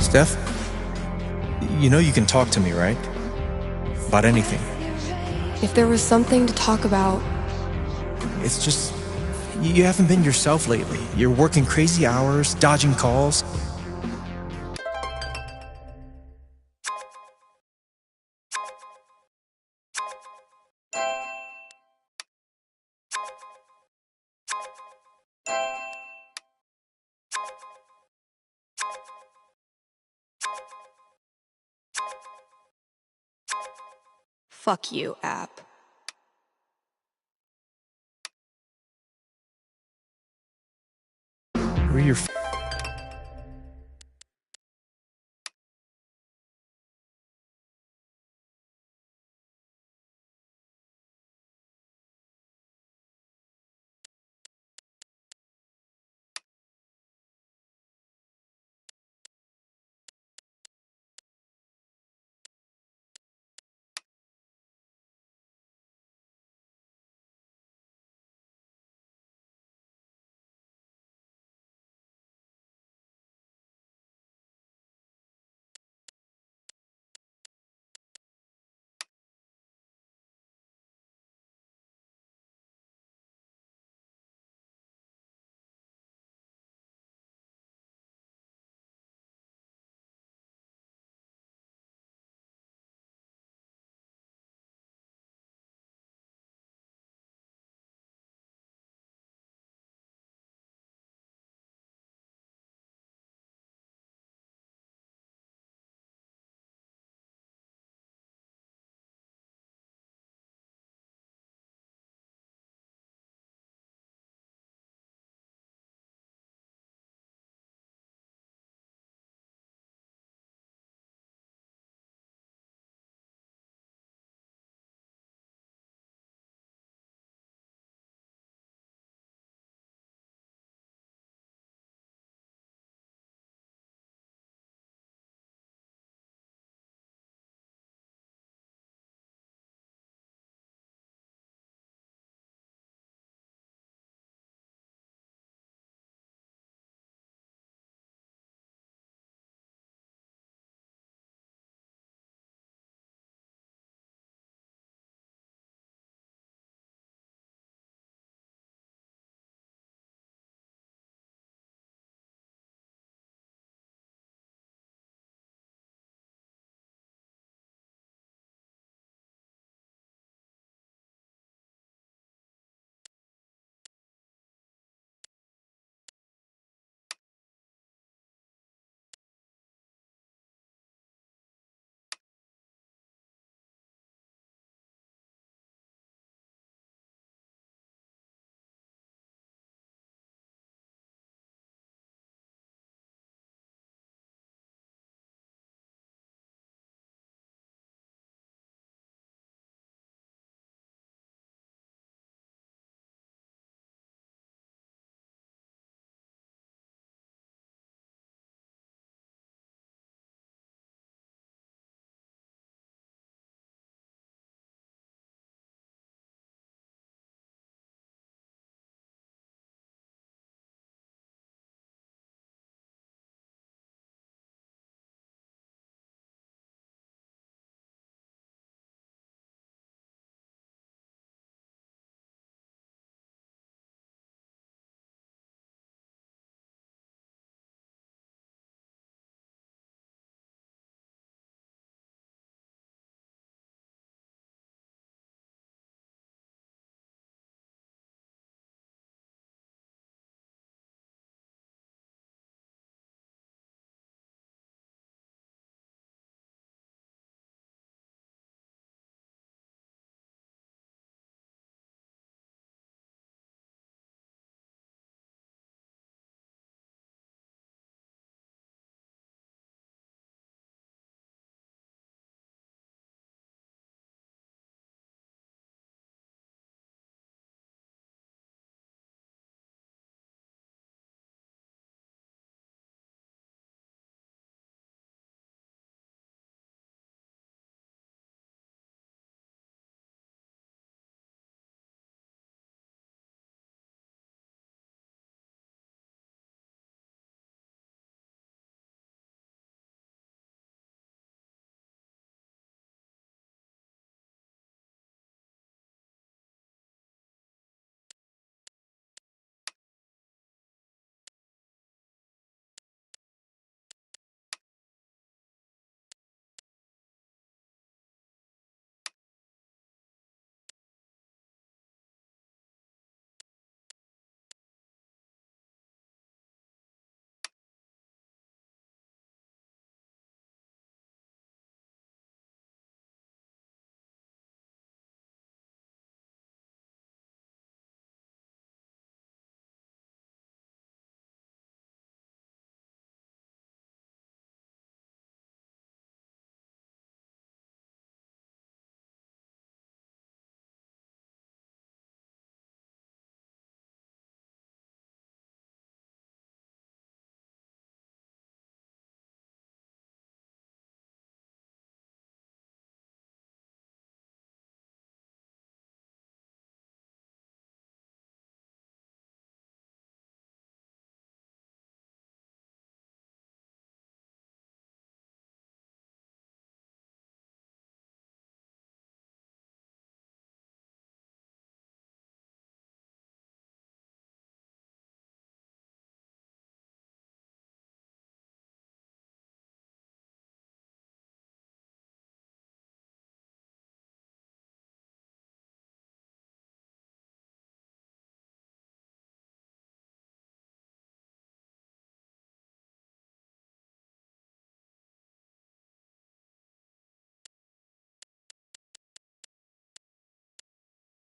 Steph, you know you can talk to me, right? About anything. If there was something to talk about, It's just, you haven't been yourself lately. You're working crazy hours, dodging calls. fuck you, app. We're your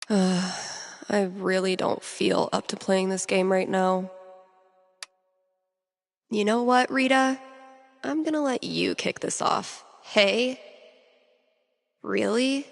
I really don't feel up to playing this game right now. You know what, Rita? I'm gonna let you kick this off. Hey? Really?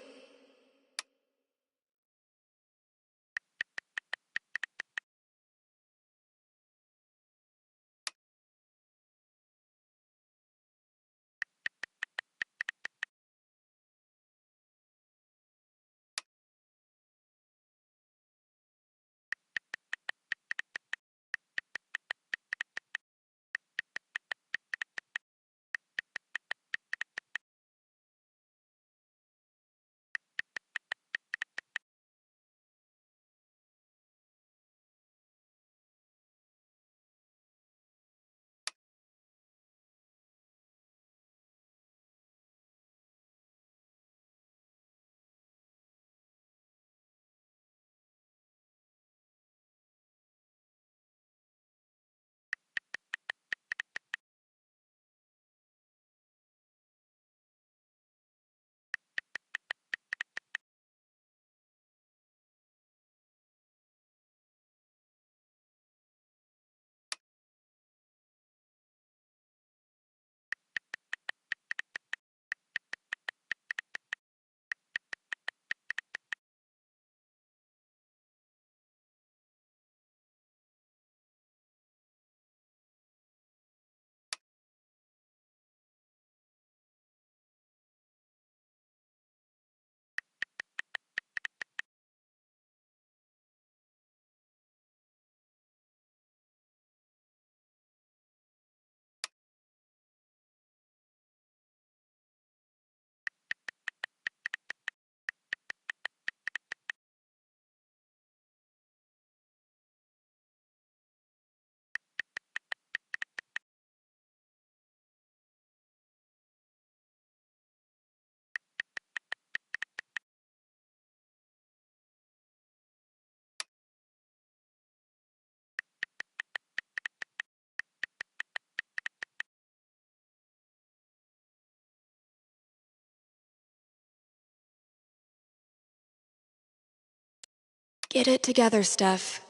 Get it together, Steph.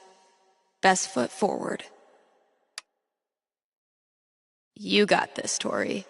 Best foot forward. You got this, Tori.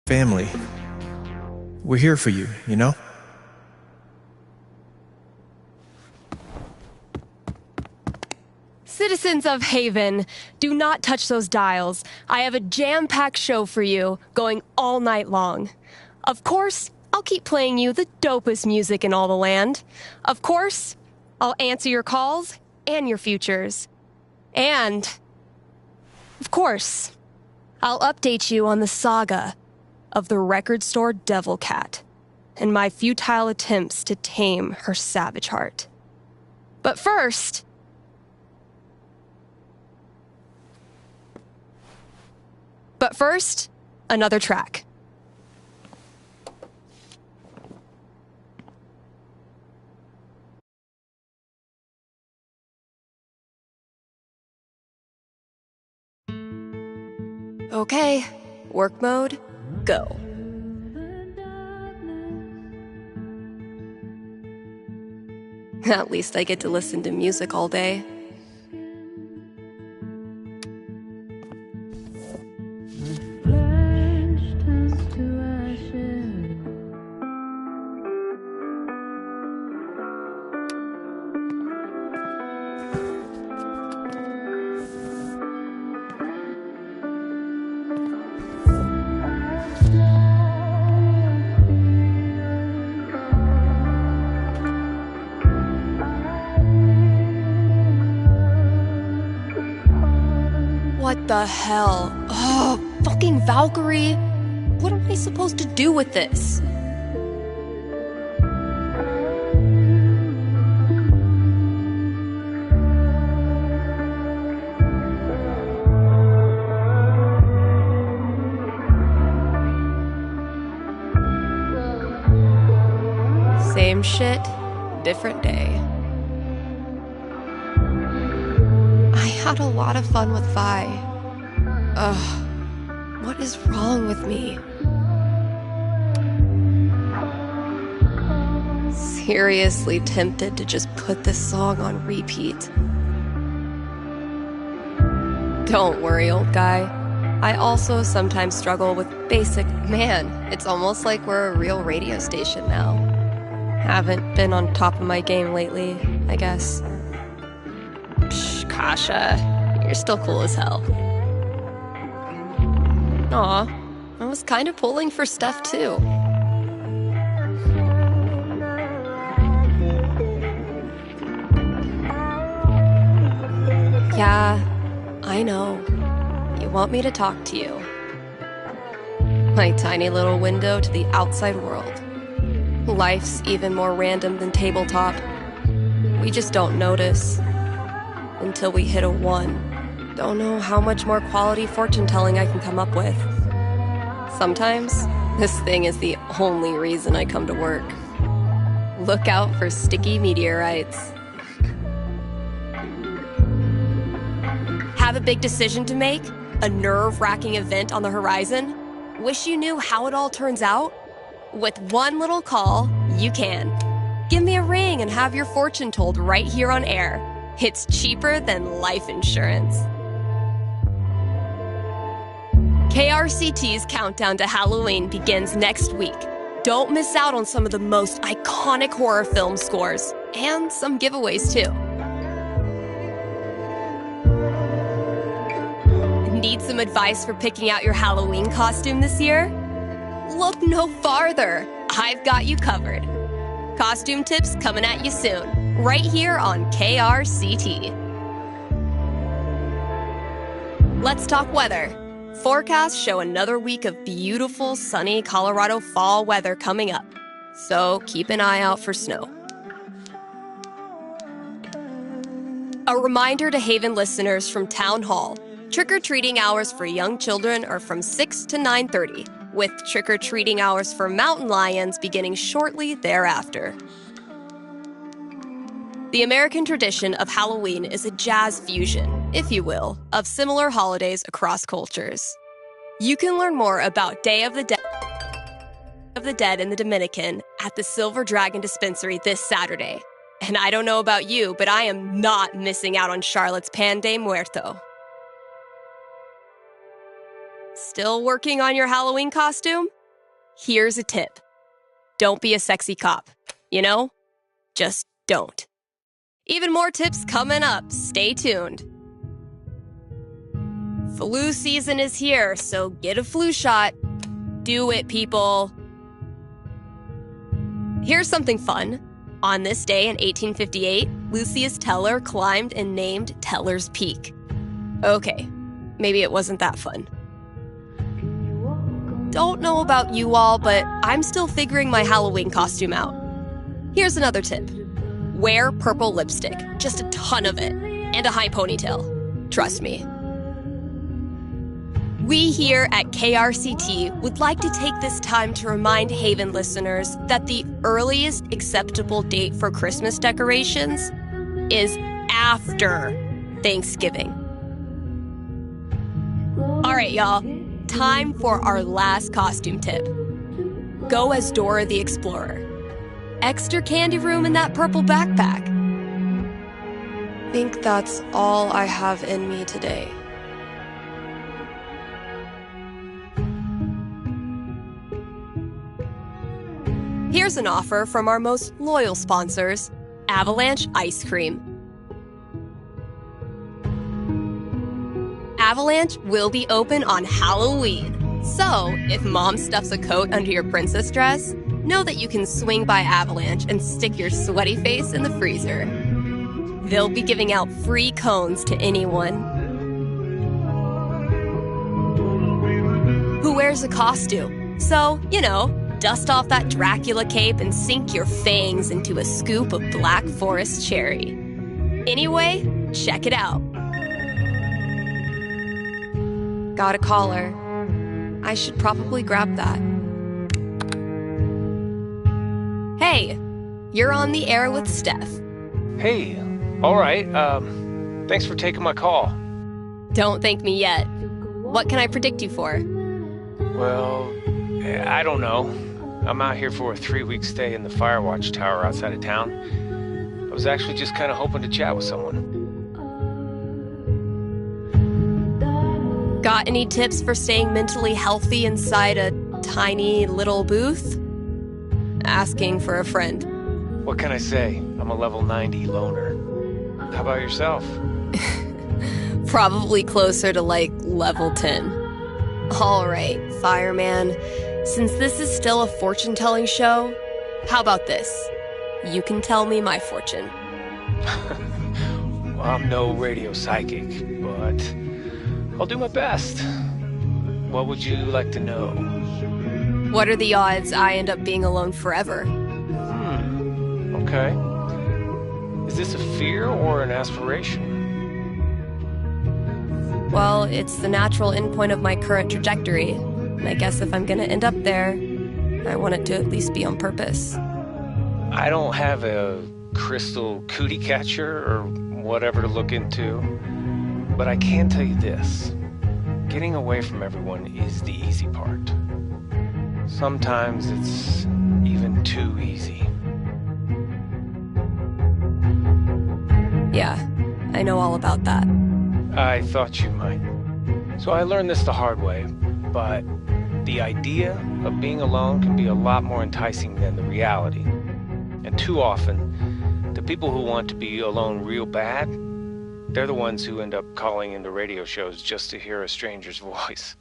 Family. We're here for you, you know? Citizens of Haven, do not touch those dials. I have a jam-packed show for you, going all night long. Of course, I'll keep playing you the dopest music in all the land. Of course, I'll answer your calls and your futures. And, of course, I'll update you on the saga of the record store Devil Cat and my futile attempts to tame her savage heart. But first, another track. Okay, work mode, go. At least I get to listen to music all day. What the hell? Oh, fucking Valkyrie! What am I supposed to do with this? Same shit, different day. I had a lot of fun with Vi. Ugh, what is wrong with me? Seriously tempted to just put this song on repeat. Don't worry, old guy. I also sometimes struggle with basic... Man, it's almost like we're a real radio station now. Haven't been on top of my game lately, I guess. Psh, Kasha, you're still cool as hell. Aw, I was kind of pulling for stuff too. Yeah, I know. You want me to talk to you. My tiny little window to the outside world. Life's even more random than tabletop. We just don't notice. Until we hit a 1. Don't know how much more quality fortune-telling I can come up with. Sometimes, this thing is the only reason I come to work. Look out for sticky meteorites. Have a big decision to make? A nerve-wracking event on the horizon? Wish you knew how it all turns out? With one little call, you can. Give me a ring and have your fortune told right here on air. It's cheaper than life insurance. KRCT's countdown to Halloween begins next week. Don't miss out on some of the most iconic horror film scores, and some giveaways too. Need some advice for picking out your Halloween costume this year? Look no farther. I've got you covered. Costume tips coming at you soon, right here on KRCT. Let's talk weather. Forecasts show another week of beautiful, sunny Colorado fall weather coming up, so keep an eye out for snow. A reminder to Haven listeners from Town Hall. Trick-or-treating hours for young children are from 6 to 9:30, with trick-or-treating hours for mountain lions beginning shortly thereafter. The American tradition of Halloween is a jazz fusion, if you will, of similar holidays across cultures. You can learn more about Day of the Dead in the Dominican at the Silver Dragon Dispensary this Saturday. And I don't know about you, but I am not missing out on Charlotte's Pan de Muerto. Still working on your Halloween costume? Here's a tip. Don't be a sexy cop. You know? Just don't. Even more tips coming up. Stay tuned. Flu season is here, so get a flu shot. Do it, people. Here's something fun. On this day in 1858, Lucius Teller climbed and named Teller's Peak. Okay, maybe it wasn't that fun. Don't know about you all, but I'm still figuring my Halloween costume out. Here's another tip. Wear purple lipstick, just a ton of it, and a high ponytail. Trust me. We here at KRCT would like to take this time to remind Haven listeners that the earliest acceptable date for Christmas decorations is after Thanksgiving. All right, y'all. Time for our last costume tip. Go as Dora the Explorer. Extra candy room in that purple backpack. Think that's all I have in me today. Here's an offer from our most loyal sponsors, Avalanche Ice Cream. Avalanche will be open on Halloween. So, if mom stuffs a coat under your princess dress, know that you can swing by Avalanche and stick your sweaty face in the freezer. They'll be giving out free cones to anyone who wears a costume. So, dust off that Dracula cape and sink your fangs into a scoop of Black Forest cherry. Anyway, check it out. Got a caller. I should probably grab that. Hey, you're on the air with Steph. Hey, all right. Thanks for taking my call. Don't thank me yet. What can I predict you for? Well, I don't know. I'm out here for a 3-week stay in the Firewatch Tower outside of town. I was actually just kind of hoping to chat with someone. Got any tips for staying mentally healthy inside a tiny little booth? Asking for a friend. What can I say? I'm a level 90 loner. How about yourself? Probably closer to level 10. All right, fireman. Since this is still a fortune-telling show, how about this? You can tell me my fortune. Well, I'm no radio psychic, but I'll do my best. What would you like to know? What are the odds I end up being alone forever? Okay. Is this a fear or an aspiration? Well, it's the natural endpoint of my current trajectory. And I guess if I'm gonna end up there, I want it to at least be on purpose. I don't have a crystal cootie catcher or whatever to look into, but I can tell you this. Getting away from everyone is the easy part. Sometimes it's even too easy. Yeah, I know all about that. I thought you might. So I learned this the hard way, but the idea of being alone can be a lot more enticing than the reality. And too often, the people who want to be alone real bad, they're the ones who end up calling into radio shows just to hear a stranger's voice.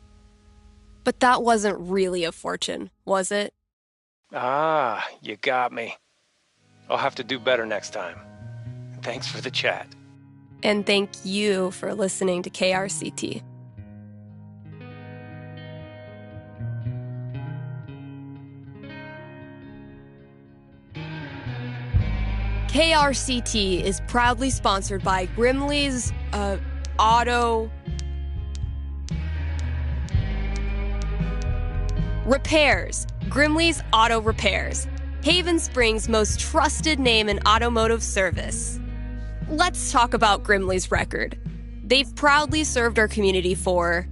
But that wasn't really a fortune, was it? Ah, you got me. I'll have to do better next time. Thanks for the chat. And thank you for listening to KRCT. KRCT is proudly sponsored by Grimley's Auto Repairs. Grimley's Auto Repairs. Haven Springs' most trusted name in automotive service. Let's talk about Grimley's record. They've proudly served our community for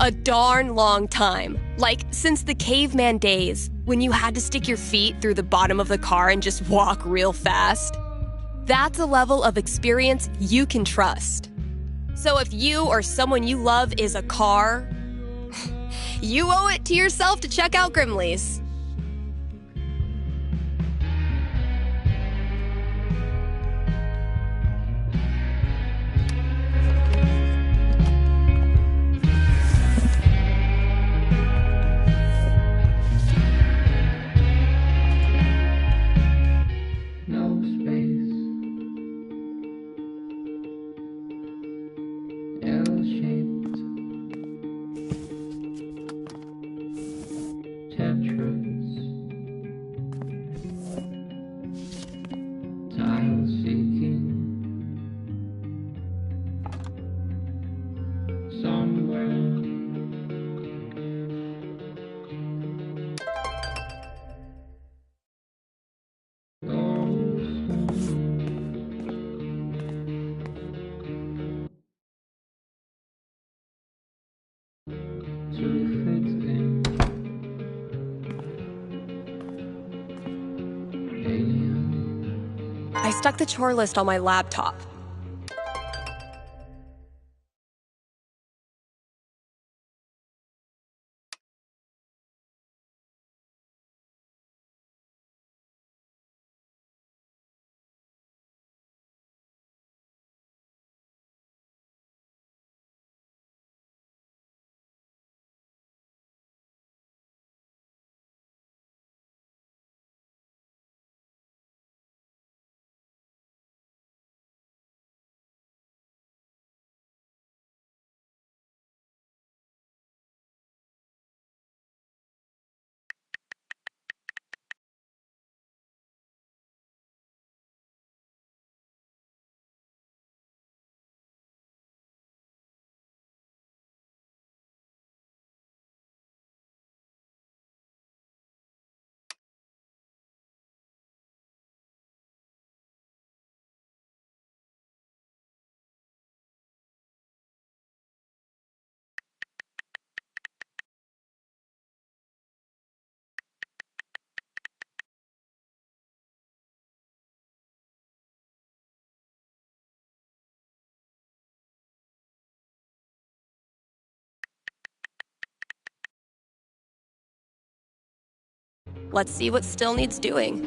a darn long time. Like, since the caveman days, when you had to stick your feet through the bottom of the car and just walk real fast. That's a level of experience you can trust. So if you or someone you love is a car, you owe it to yourself to check out Grimley's. I stuck the chore list on my laptop. Let's see what still needs doing.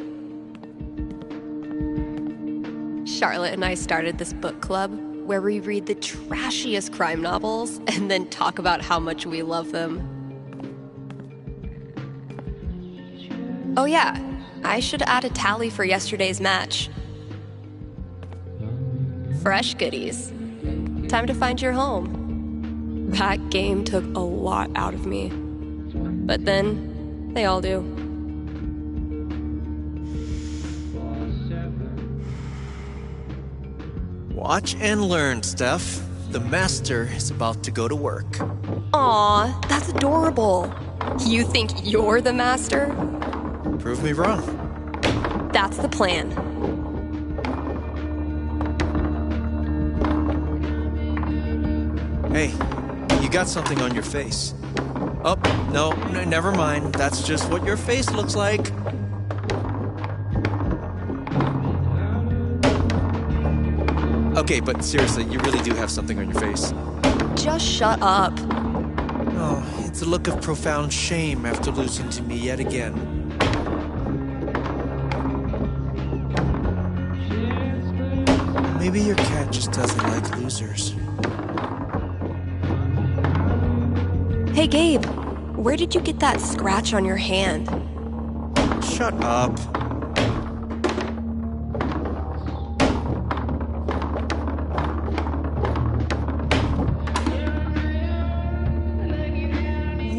Charlotte and I started this book club where we read the trashiest crime novels and then talk about how much we love them. Oh yeah, I should add a tally for yesterday's match. Fresh goodies. Time to find your home. That game took a lot out of me. But then, they all do. Watch and learn, Steph. The master is about to go to work. Aw, that's adorable. You think you're the master? Prove me wrong. That's the plan. Hey, you got something on your face. Oh, no, never mind. That's just what your face looks like. Okay, but seriously, you really do have something on your face. Just shut up. Oh, it's a look of profound shame after losing to me yet again. Maybe your cat just doesn't like losers. Hey, Gabe, where did you get that scratch on your hand? Shut up.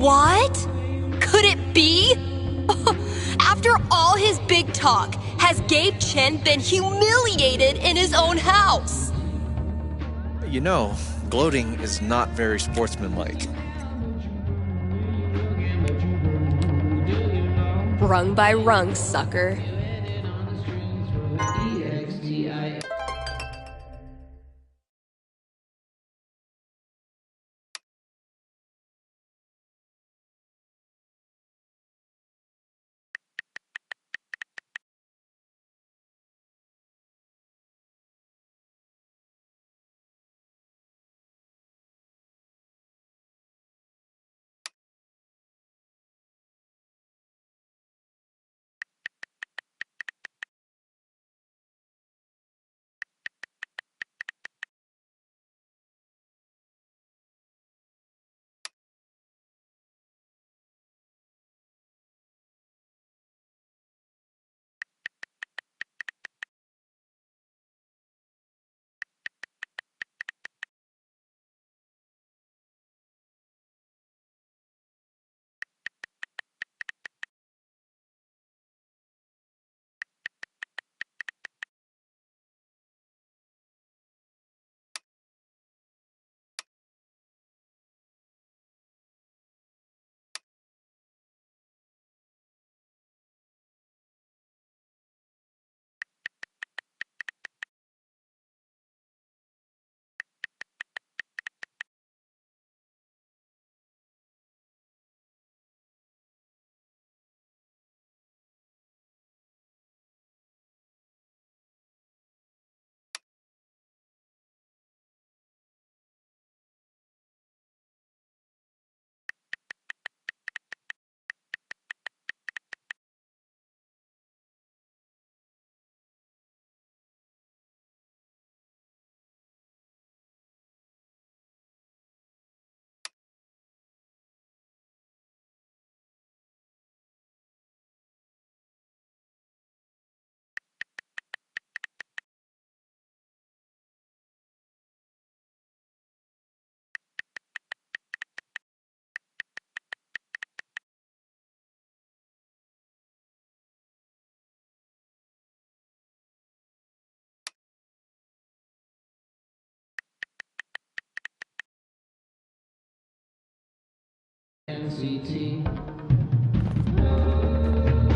What? Could it be? After all his big talk, has Gabe Chen been humiliated in his own house? You know, gloating is not very sportsmanlike. Rung by rung, sucker.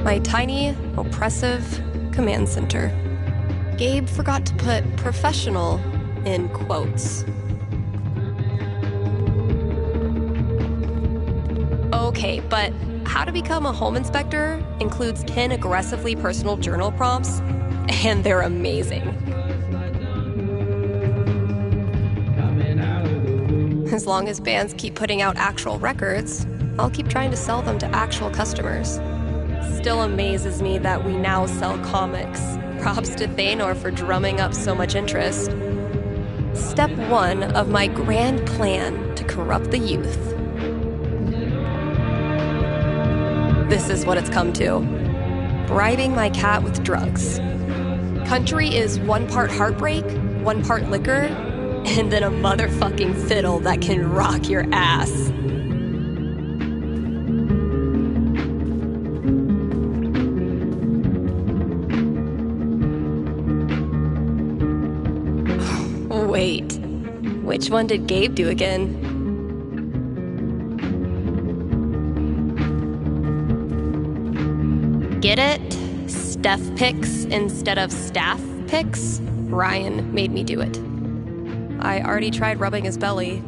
My tiny, oppressive command center. Gabe forgot to put professional in quotes. Okay, but how to become a home inspector includes 10 aggressively personal journal prompts, and they're amazing. As long as bands keep putting out actual records, I'll keep trying to sell them to actual customers. Still amazes me that we now sell comics. Props to Thanor for drumming up so much interest. Step 1 of my grand plan to corrupt the youth. This is what it's come to. Bribing my cat with drugs. Country is 1 part heartbreak, 1 part liquor, and then a motherfucking fiddle that can rock your ass. Wait, which one did Gabe do again? Get it? Steph picks instead of staff picks? Ryan made me do it. I already tried rubbing his belly.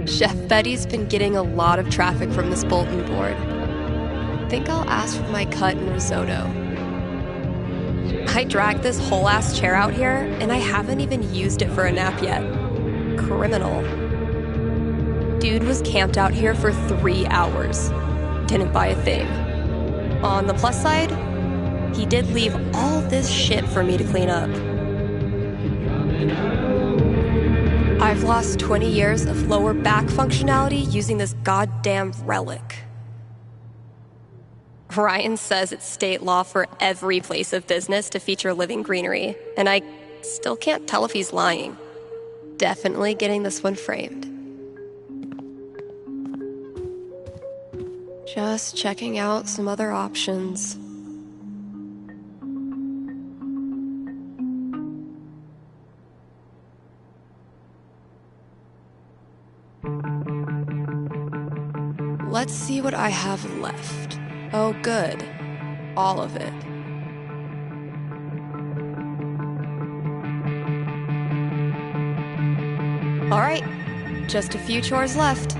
Chef Betty's been getting a lot of traffic from this bulletin board. Think I'll ask for my cut in risotto. I dragged this whole ass chair out here, and I haven't even used it for a nap yet. Criminal. Dude was camped out here for 3 hours. Didn't buy a thing. On the plus side, he did leave all this shit for me to clean up. I've lost 20 years of lower back functionality using this goddamn relic. Ryan says it's state law for every place of business to feature living greenery, and I still can't tell if he's lying. Definitely getting this one framed. Just checking out some other options. Let's see what I have left. Oh, good. All of it. All right, just a few chores left.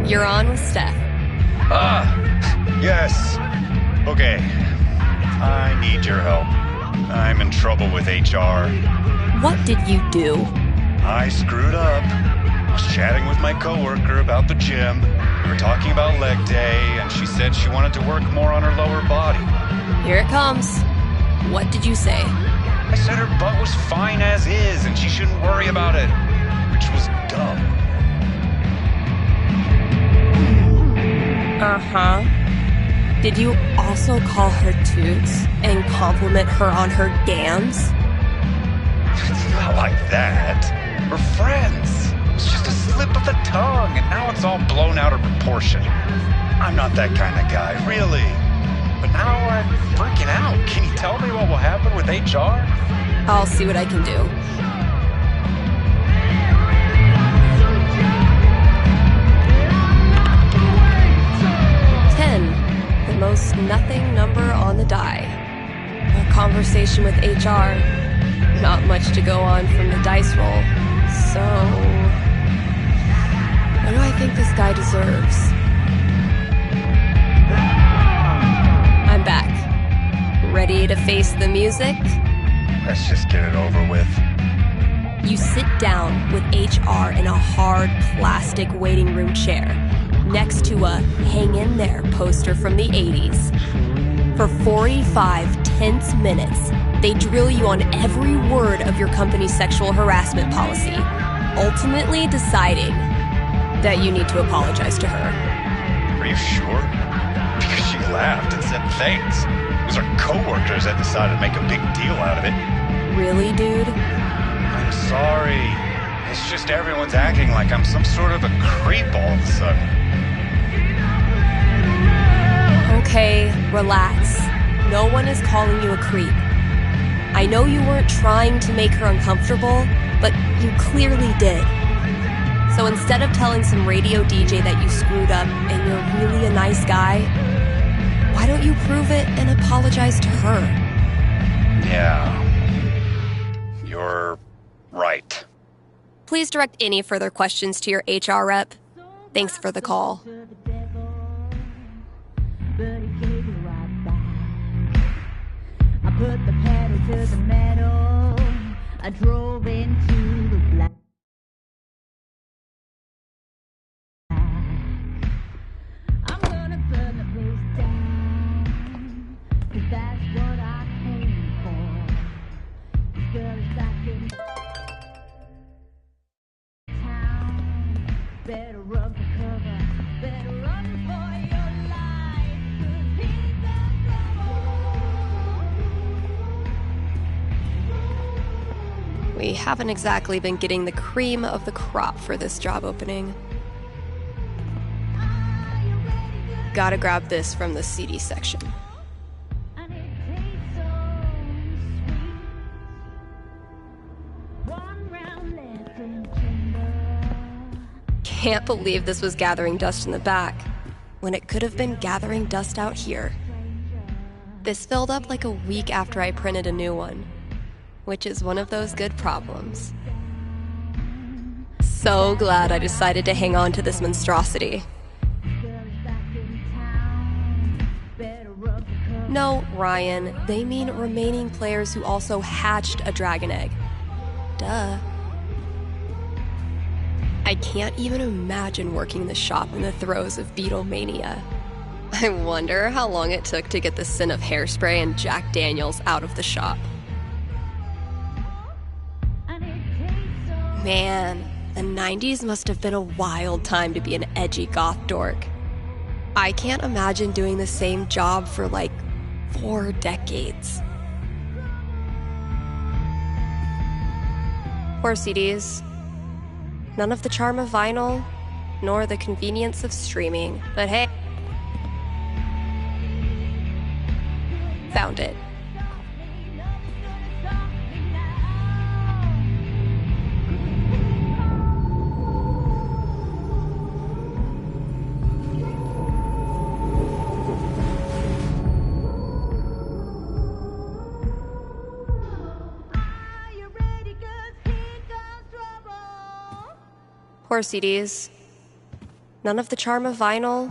You're on with Steph. Yes. Okay. I need your help. I'm in trouble with HR. What did you do? I screwed up. I was chatting with my coworker about the gym. We were talking about leg day, and she said she wanted to work more on her lower body. Here it comes. What did you say? I said her butt was fine as is, and she shouldn't worry about it, which was dumb. Uh-huh. Did you also call her toots and compliment her on her gams? It's not like that. We're friends. It's just a slip of the tongue, and now it's all blown out of proportion. I'm not that kind of guy, really. But now I'm freaking out. Can you tell me what will happen with HR? I'll see what I can do. The most nothing number on the die. A conversation with HR. Not much to go on from the dice roll. So, what do I think this guy deserves? I'm back. Ready to face the music? Let's just get it over with. You sit down with HR in a hard plastic waiting room chair next to a Hang In There poster from the 80s. For 45 tense minutes, they drill you on every word of your company's sexual harassment policy, ultimately deciding that you need to apologize to her. Are you you sure? Because she laughed and said thanks. It was our coworkers that decided to make a big deal out of it. Really, dude? I'm sorry. It's just everyone's acting like I'm some sort of a creep all of a sudden. Okay, relax. No one is calling you a creep. I know you weren't trying to make her uncomfortable, but you clearly did. So instead of telling some radio DJ that you screwed up and you're really a nice guy, why don't you prove it and apologize to her? Yeah. You're right. Please direct any further questions to your HR rep. Thanks for the call. I put the pedal to the metal. I drove into the black. I'm gonna burn the place down, 'cause that's what I came for. Girl, it's back in town. Better run for cover. Better run for your life, 'cause he's the trouble. We haven't exactly been getting the cream of the crop for this job opening. Gotta grab this from the CD section. And it tastes so sweet. One round left in the chamber. Can't believe this was gathering dust in the back, when it could have been gathering dust out here. This filled up like a week after I printed a new one, which is one of those good problems. So glad I decided to hang on to this monstrosity. No, Ryan, they mean remaining players who also hatched a dragon egg. Duh. I can't even imagine working the shop in the throes of Beatlemania. I wonder how long it took to get the scent of hairspray and Jack Daniels out of the shop. Man, the 90s must have been a wild time to be an edgy goth dork. I can't imagine doing the same job for like 4 decades. Poor CDs. None of the charm of vinyl, nor the convenience of streaming. But hey, found it. Poor CDs. None of the charm of vinyl,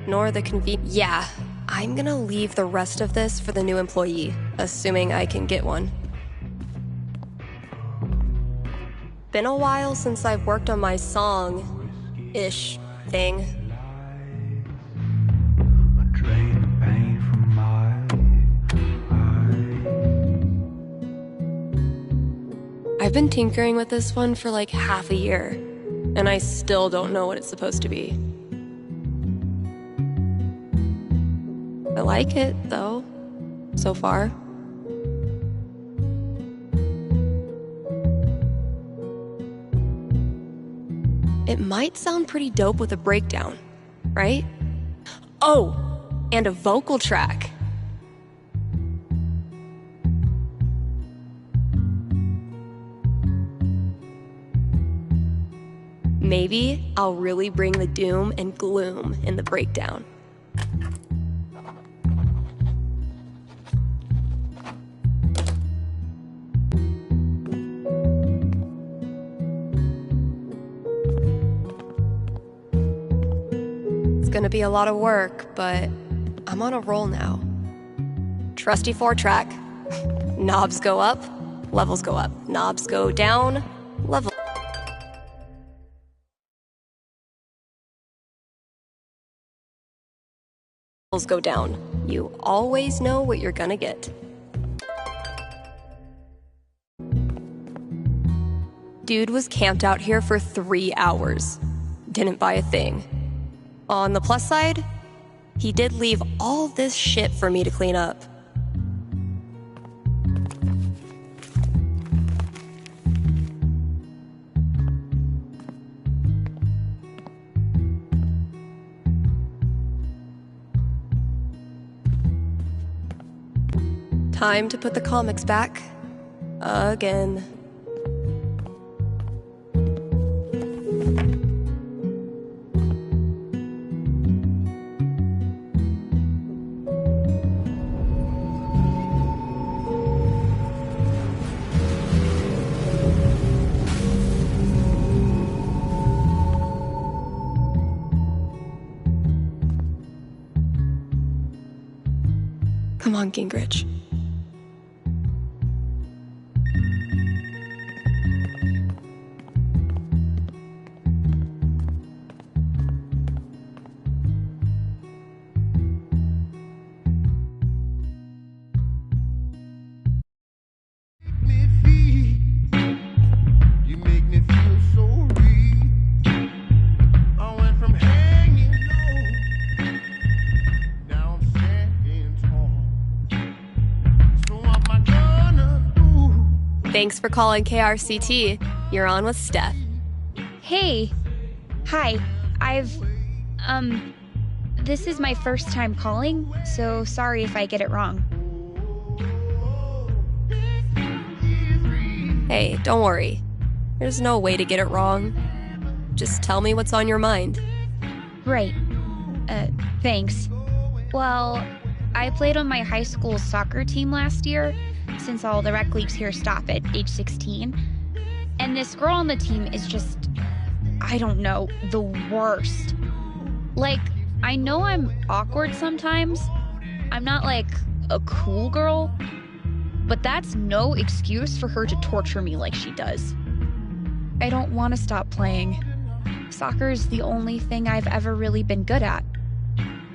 nor the convenience. Yeah, I'm gonna leave the rest of this for the new employee, assuming I can get one. Been a while since I've worked on my song-ish thing. I've been tinkering with this one for like half a year, and I still don't know what it's supposed to be. I like it, though, so far. It might sound pretty dope with a breakdown, right? Oh, and a vocal track. Maybe I'll really bring the doom and gloom in the breakdown. It's gonna be a lot of work, but I'm on a roll now. Trusty 4-track. Knobs go up, levels go up. Knobs go down, levels go down. You always know what you're gonna get. Dude was camped out here for 3 hours. Didn't buy a thing. On the plus side, he did leave all this shit for me to clean up. Time to put the comics back. Again. Come on, Gingrich. You make me feel so real. I went from hanging low, now I'm standing tall. So what am I gonna do? Thanks for calling KRCT. You're on with Steph. Hey. Hi. This is my first time calling, so sorry if I get it wrong. Hey, don't worry. There's no way to get it wrong. Just tell me what's on your mind. Right. Thanks. Well, I played on my high school soccer team last year, since all the rec leagues here stop at age 16. And this girl on the team is just, I don't know, the worst. Like, I know I'm awkward sometimes. I'm not like a cool girl, but that's no excuse for her to torture me like she does. I don't want to stop playing. Soccer is the only thing I've ever really been good at.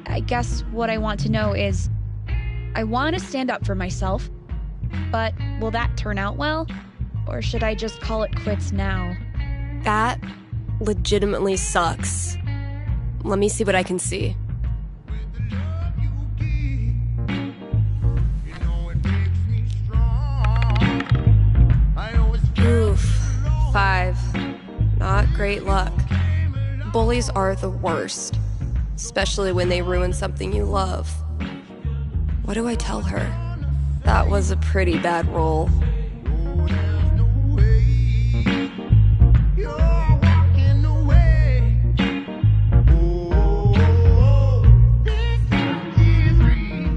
I guess what I want to know is, I want to stand up for myself, but will that turn out well? Or should I just call it quits now? That legitimately sucks. Let me see what I can see. Oof. 5. Not great luck. Bullies are the worst, especially when they ruin something you love. What do I tell her? That was a pretty bad roll.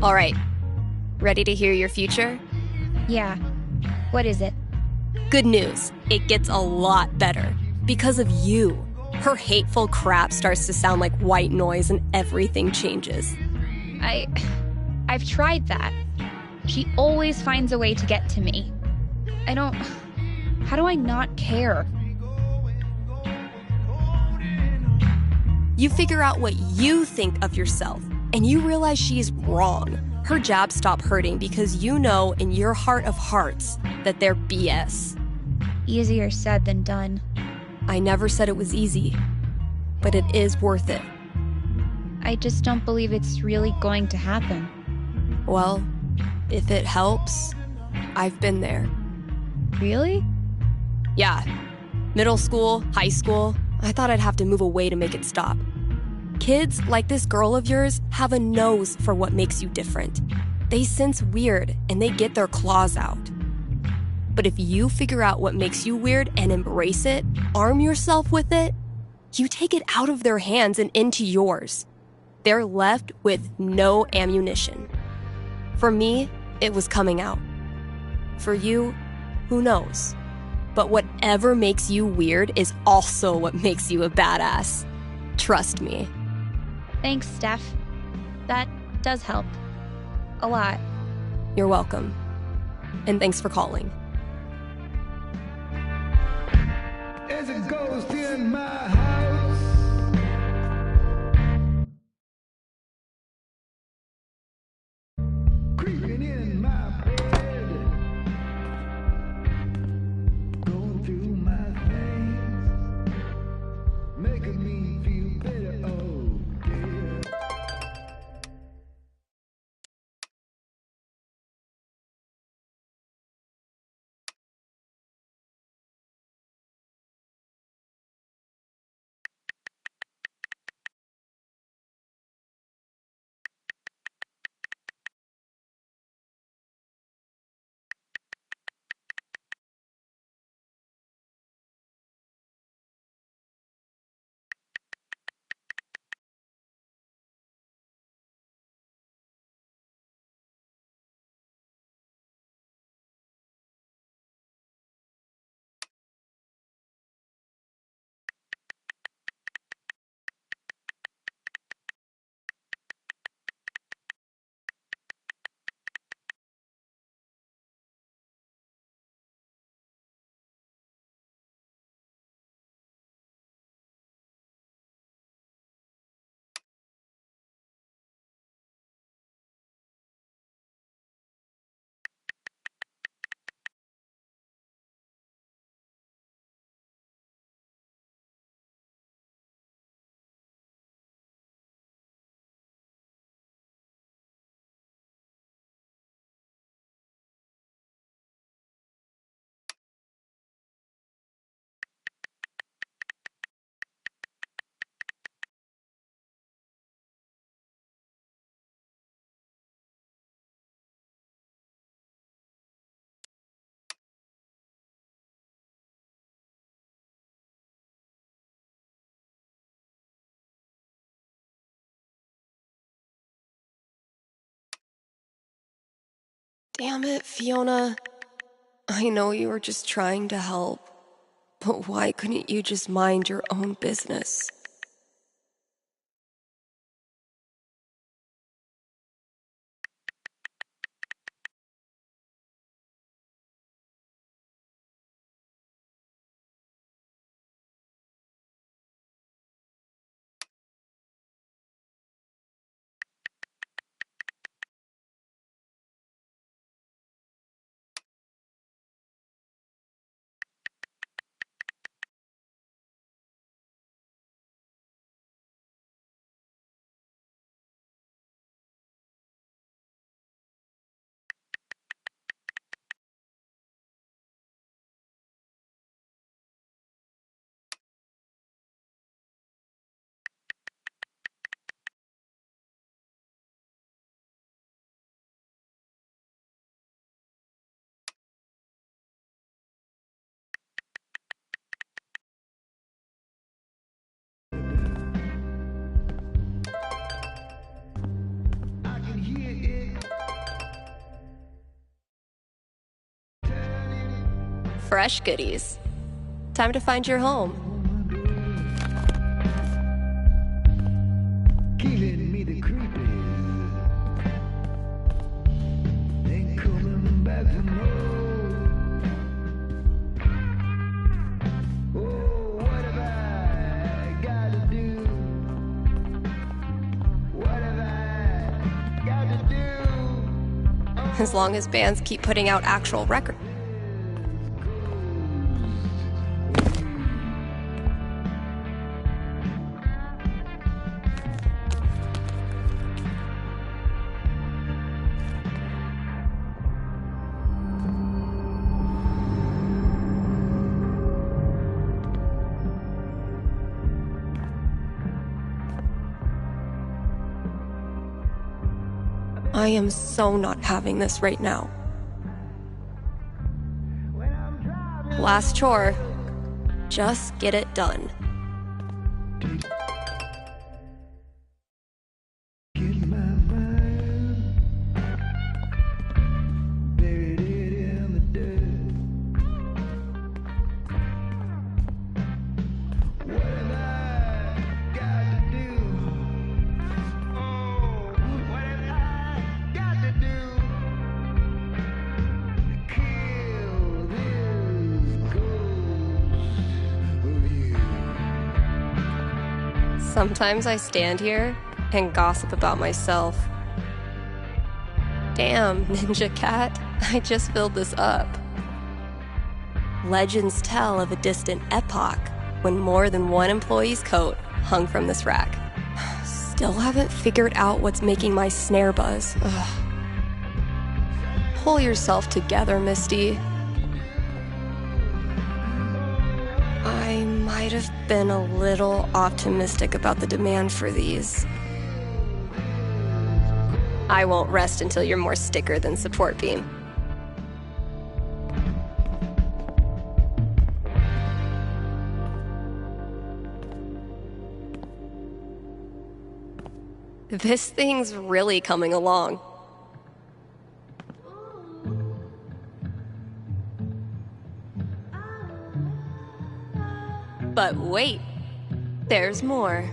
All right. Ready to hear your future? Yeah. What is it? Good news. It gets a lot better. Because of you. Her hateful crap starts to sound like white noise and everything changes. I've tried that. She always finds a way to get to me. How do I not care? You figure out what you think of yourself, and you realize she's wrong. Her jabs stop hurting because you know in your heart of hearts that they're BS. Easier said than done. I never said it was easy, but it is worth it. I just don't believe it's really going to happen. Well, if it helps, I've been there. Really? Yeah. Middle school, high school, I thought I'd have to move away to make it stop. Kids like this girl of yours have a nose for what makes you different. They sense weird and they get their claws out. But if you figure out what makes you weird and embrace it, arm yourself with it, you take it out of their hands and into yours. They're left with no ammunition. For me, it was coming out. For you, who knows? But whatever makes you weird is also what makes you a badass. Trust me. Thanks, Steph. That does help. A lot. You're welcome. And thanks for calling. There's a ghost in my house. Creeping in my bed. Going through my things. Making me feel better. Oh, dear. Damn it, Fiona. I know you were just trying to help, but why couldn't you just mind your own business? Fresh goodies. Time to find your home. Killing me the creepies. Ain't coming back to Oh, what have I got to do? What have I got to do? As long as bands keep putting out actual records. I am so not having this right now. Last chore. Just get it done. Get my mind buried it in the dirt. What have I got to do? Oh, what have I got to do to kill this ghost of you? Sometimes I stand here and gossip about myself. Damn, Ninja Cat, I just filled this up. Legends tell of a distant epoch when more than one employee's coat hung from this rack. Still haven't figured out what's making my snare buzz. Ugh. Pull yourself together, Misty. I might have been a little optimistic about the demand for these. I won't rest until you're more sticker than support beam. This thing's really coming along. But wait, there's more.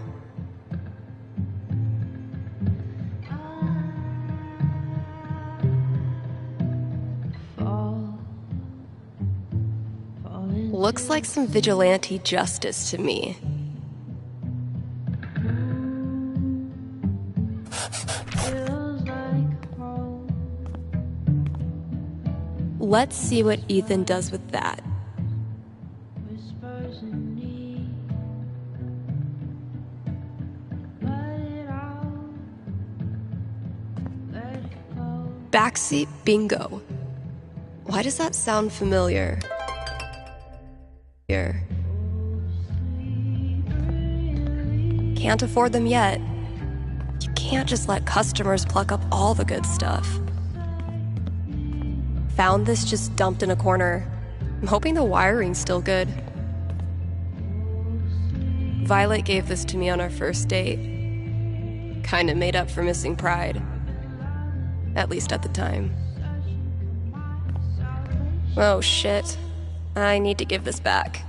Looks like some vigilante justice to me. Let's see what Ethan does with that. Backseat bingo. Why does that sound familiar? Here. Can't afford them yet. You can't just let customers pluck up all the good stuff. Found this just dumped in a corner. I'm hoping the wiring's still good. Violet gave this to me on our first date. Kinda made up for missing Pride. At least at the time. Oh shit. I need to give this back.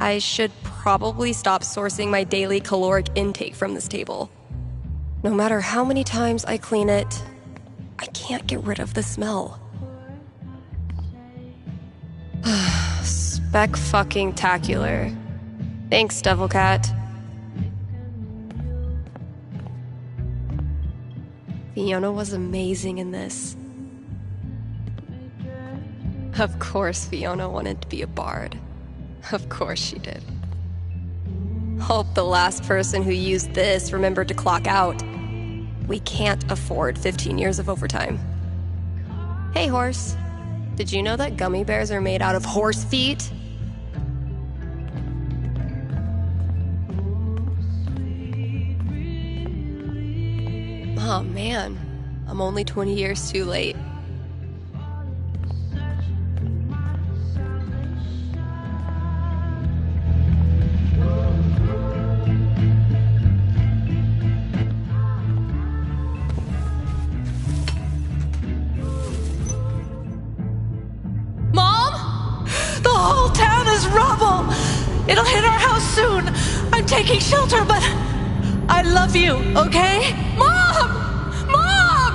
I should probably stop sourcing my daily caloric intake from this table. No matter how many times I clean it, I can't get rid of the smell. Spec-fucking-tacular. Thanks, Devil Cat. Fiona was amazing in this. Of course Fiona wanted to be a bard. Of course she did. Hope the last person who used this remembered to clock out. We can't afford 15 years of overtime. Hey, horse. Did you know that gummy bears are made out of horse feet? Oh man, I'm only 20 years too late. Mom? The whole town is rubble! It'll hit our house soon! I'm taking shelter, but I love you, okay? Mom! Mom!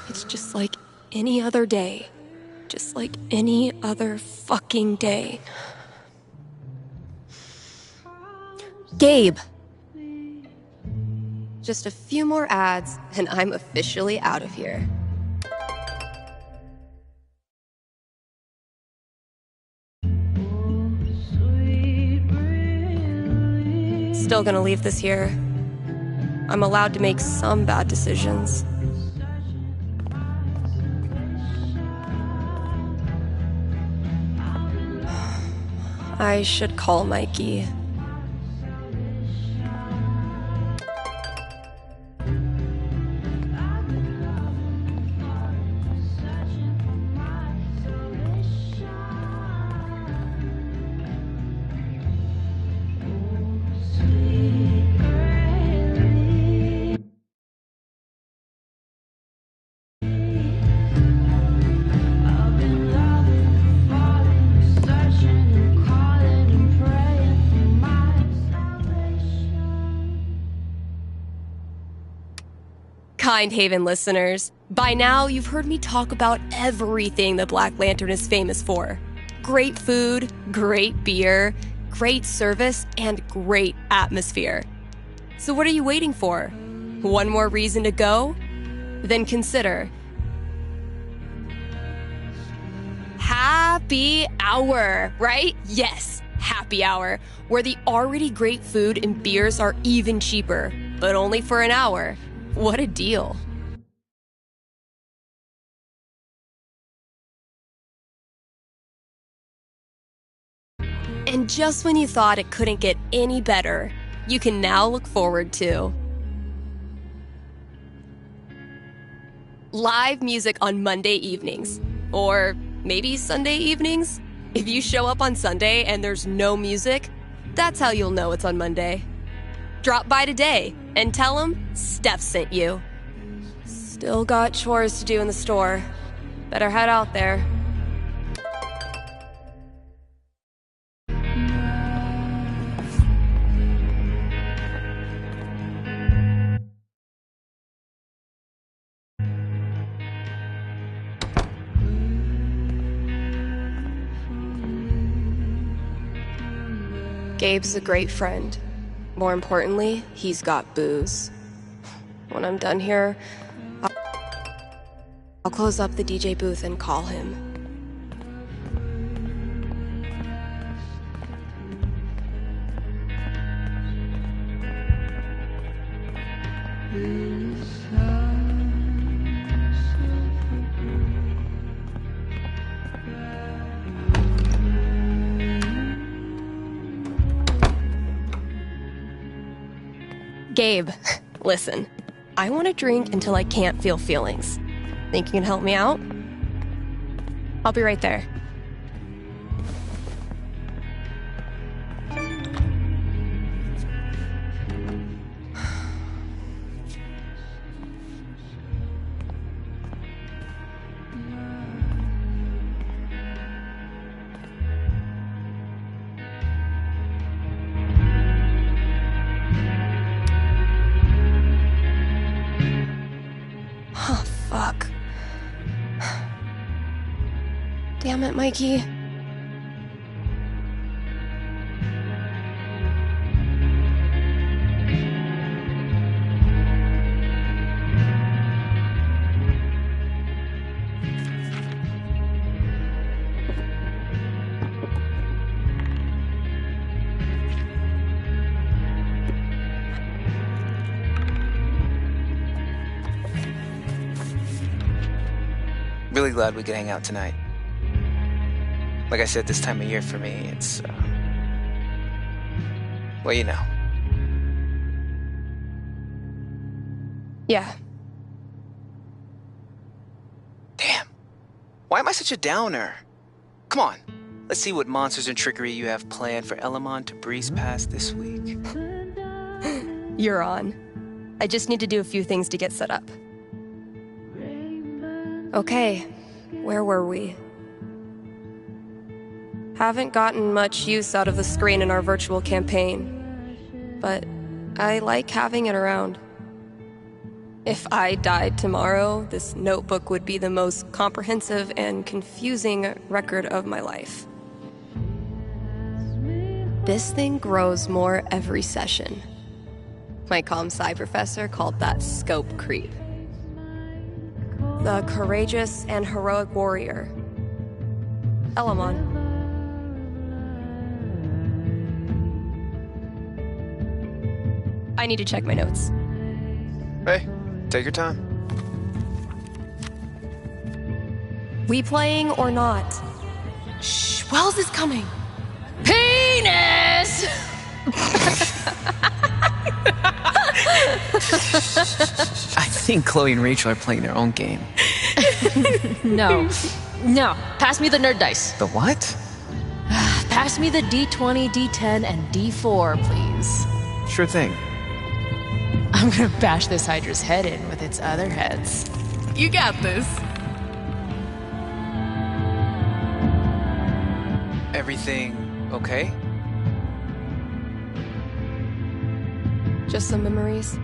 It's just like any other day. Just like any other fucking day. Gabe! Just a few more ads, and I'm officially out of here. Still gonna leave this here. I'm allowed to make some bad decisions. I should call Mikey. Kind Haven listeners, by now you've heard me talk about everything the Black Lantern is famous for. Great food, great beer, great service, and great atmosphere. So what are you waiting for? One more reason to go? Then consider Happy Hour, right? Yes, Happy Hour, where the already great food and beers are even cheaper, but only for an hour. What a deal. And just when you thought it couldn't get any better, you can now look forward to live music on Monday evenings, or maybe Sunday evenings. If you show up on Sunday and there's no music, that's how you'll know it's on Monday. Drop by today and tell them Steph sent you. Still got chores to do in the store. Better head out there. Gabe's a great friend. More importantly, he's got booze. When I'm done here, I'll close up the DJ booth and call him. Gabe, listen. I want to drink until I can't feel feelings. Think you can help me out? I'll be right there. it, Mikey. Really glad we could hang out tonight. Like I said, this time of year for me, it's, well, you know. Yeah. Damn. Why am I such a downer? Come on. Let's see what monsters and trickery you have planned for Elamon to breeze past this week. You're on. I just need to do a few things to get set up. Okay, where were we? Haven't gotten much use out of the screen in our virtual campaign, but I like having it around. If I died tomorrow, this notebook would be the most comprehensive and confusing record of my life. This thing grows more every session. My comp-sci professor called that scope creep. The courageous and heroic warrior. Elamon. I need to check my notes. Hey, take your time. We playing or not? Shh, Wells is coming. Penis! I think Chloe and Rachel are playing their own game. No. Pass me the nerd dice. The what? Pass me the D20, D10, and D4, please. Sure thing. I'm gonna bash this Hydra's head in with its other heads. You got this. Everything okay? Just some memories.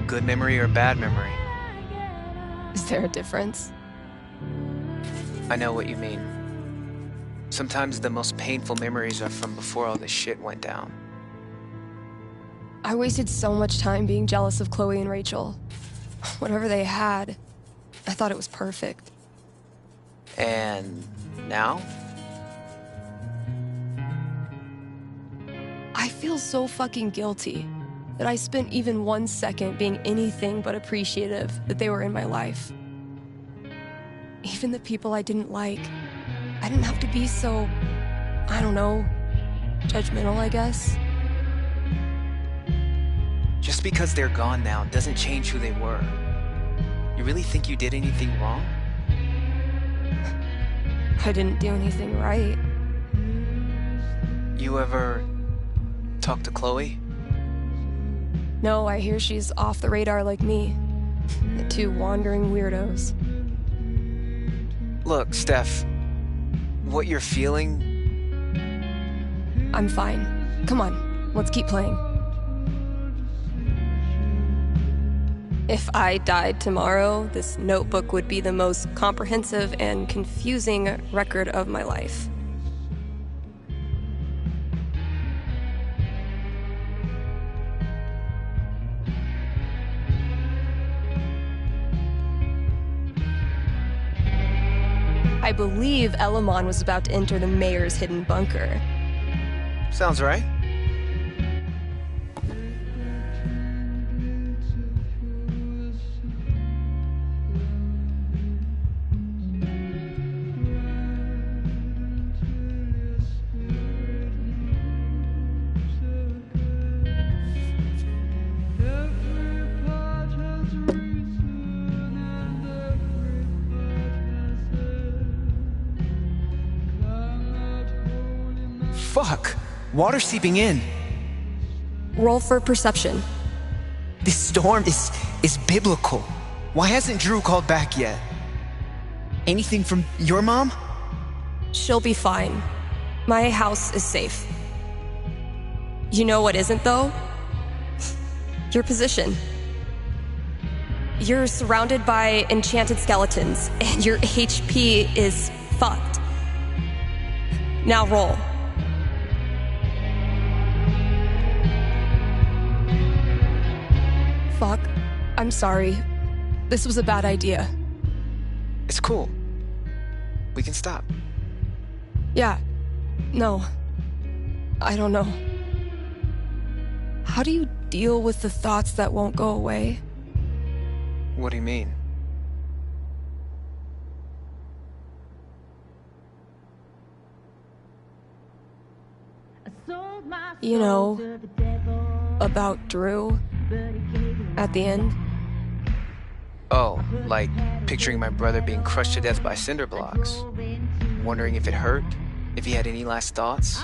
Good memory or bad memory? Is there a difference? I know what you mean. Sometimes the most painful memories are from before all this shit went down. I wasted so much time being jealous of Chloe and Rachel. Whatever they had, I thought it was perfect. And now? I feel so fucking guilty that I spent even 1 second being anything but appreciative that they were in my life. Even the people I didn't like, I didn't have to be so, I don't know, judgmental, I guess. Just because they're gone now doesn't change who they were. You really think you did anything wrong? I didn't do anything right. You ever talk to Chloe? No, I hear she's off the radar like me. The two wandering weirdos. Look, Steph, what you're feeling... I'm fine. Come on, let's keep playing. If I died tomorrow, this notebook would be the most comprehensive and confusing record of my life. I believe Elamon was about to enter the mayor's hidden bunker. Sounds right. Fuck! Water seeping in. Roll for perception. This storm is biblical. Why hasn't Drew called back yet? Anything from your mom? She'll be fine. My house is safe. You know what isn't, though? Your position. You're surrounded by enchanted skeletons, and your HP is fucked. Now roll. Fuck. I'm sorry. This was a bad idea. It's cool. We can stop. Yeah. No. I don't know. How do you deal with the thoughts that won't go away? What do you mean? You know, about Drew at the end. Oh, like picturing my brother being crushed to death by cinder blocks. Wondering if it hurt, if he had any last thoughts.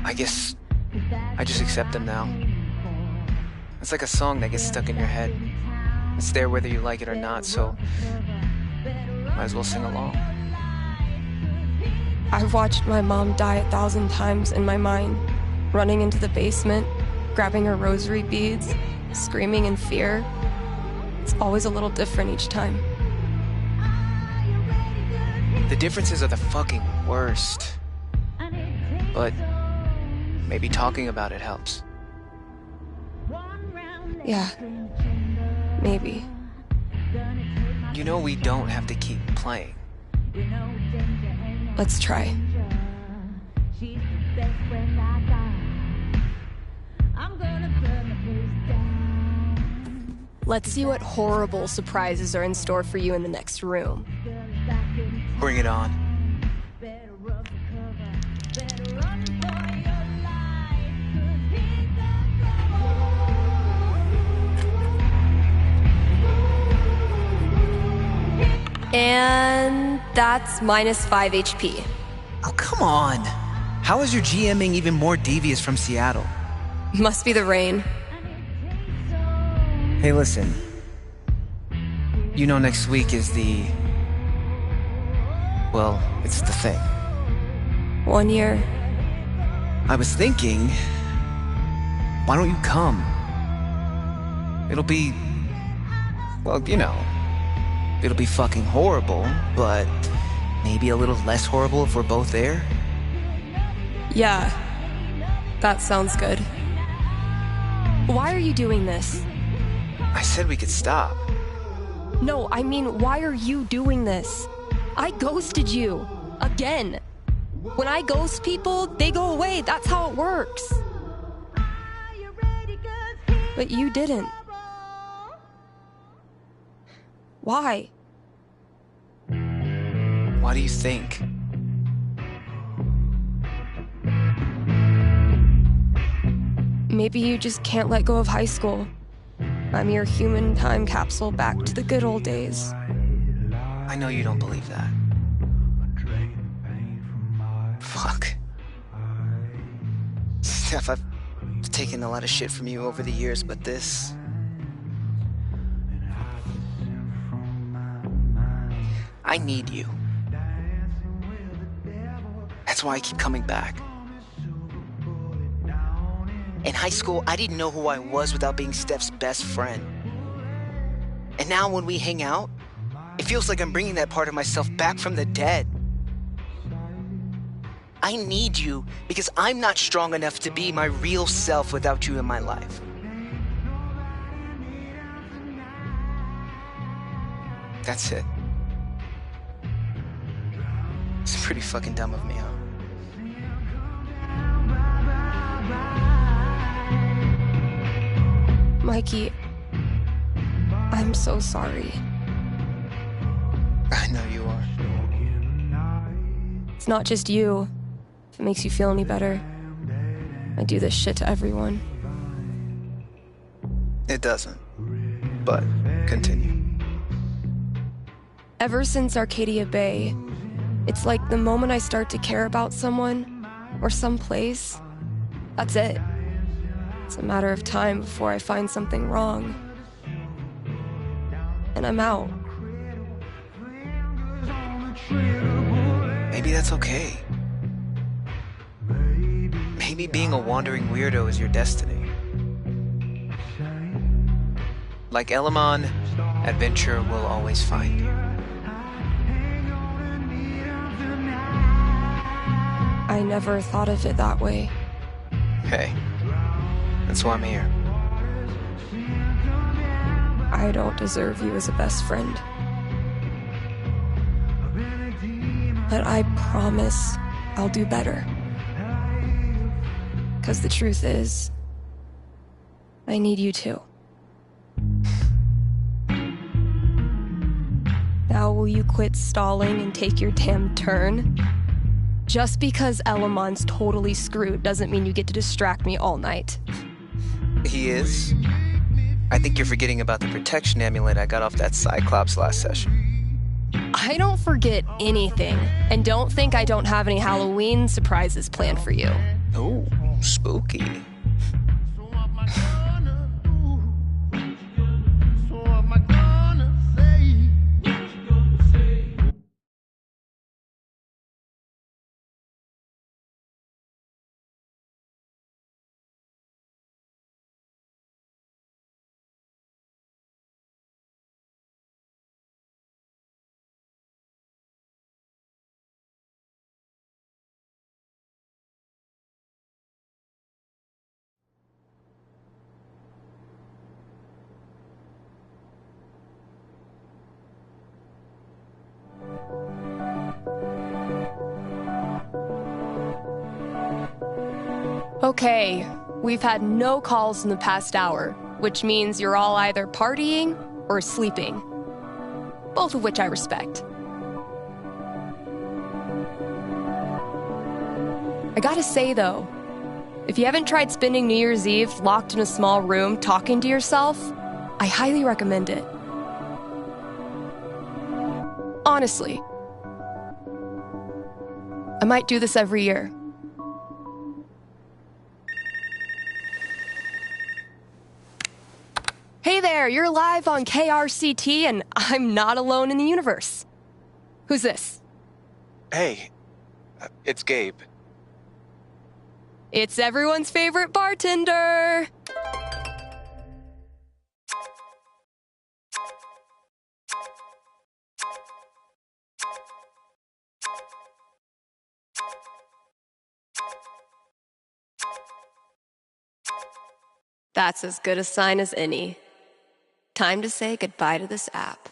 I guess I just accept them now. It's like a song that gets stuck in your head. It's there whether you like it or not, so might as well sing along. I've watched my mom die 1,000 times in my mind, running into the basement, grabbing her rosary beads, screaming in fear. It's always a little different each time. The differences are the fucking worst. But maybe talking about it helps. Yeah, maybe. You know we don't have to keep playing. Let's try. Let's see what horrible surprises are in store for you in the next room. Bring it on. And that's minus 5 HP. Oh, come on. How is your GMing even more devious from Seattle? Must be the rain. Hey, listen. You know next week is the... Well, it's the thing. 1 year. I was thinking... Why don't you come? It'll be... Well, you know... It'll be fucking horrible, but maybe a little less horrible if we're both there? Yeah, that sounds good. Why are you doing this? I said we could stop. No, I mean, why are you doing this? I ghosted you. Again. When I ghost people, they go away. That's how it works. But you didn't. Why? Why do you think? Maybe you just can't let go of high school. I'm your human time capsule back to the good old days. I know you don't believe that. Fuck. Steph, I've taken a lot of shit from you over the years, but this... I need you. That's why I keep coming back. In high school, I didn't know who I was without being Steph's best friend. And now when we hang out, it feels like I'm bringing that part of myself back from the dead. I need you because I'm not strong enough to be my real self without you in my life. That's it. It's pretty fucking dumb of me, huh? Mikey, I'm so sorry. I know you are. It's not just you. If it makes you feel any better, I do this shit to everyone. It doesn't. But continue. Ever since Arcadia Bay, it's like the moment I start to care about someone or someplace, that's it. It's a matter of time before I find something wrong. And I'm out. Maybe that's okay. Maybe being a wandering weirdo is your destiny. Like Elamon, adventure will always find you. I never thought of it that way. Hey, that's why I'm here. I don't deserve you as a best friend. But I promise I'll do better. 'Cause the truth is, I need you too. Now will you quit stalling and take your damn turn? Just because Elamon's totally screwed doesn't mean you get to distract me all night. He is? I think you're forgetting about the protection amulet I got off that Cyclops last session. I don't forget anything, and don't think I don't have any Halloween surprises planned for you. Ooh, spooky. So what am I gonna do? So what am I gonna say? Okay, we've had no calls in the past hour, which means you're all either partying or sleeping. Both of which I respect. I gotta say though, if you haven't tried spending New Year's Eve locked in a small room talking to yourself, I highly recommend it. Honestly. I might do this every year. Hey there, you're live on KRCT and I'm not alone in the universe. Who's this? Hey, it's Gabe. It's everyone's favorite bartender. That's as good a sign as any. Time to say goodbye to this app.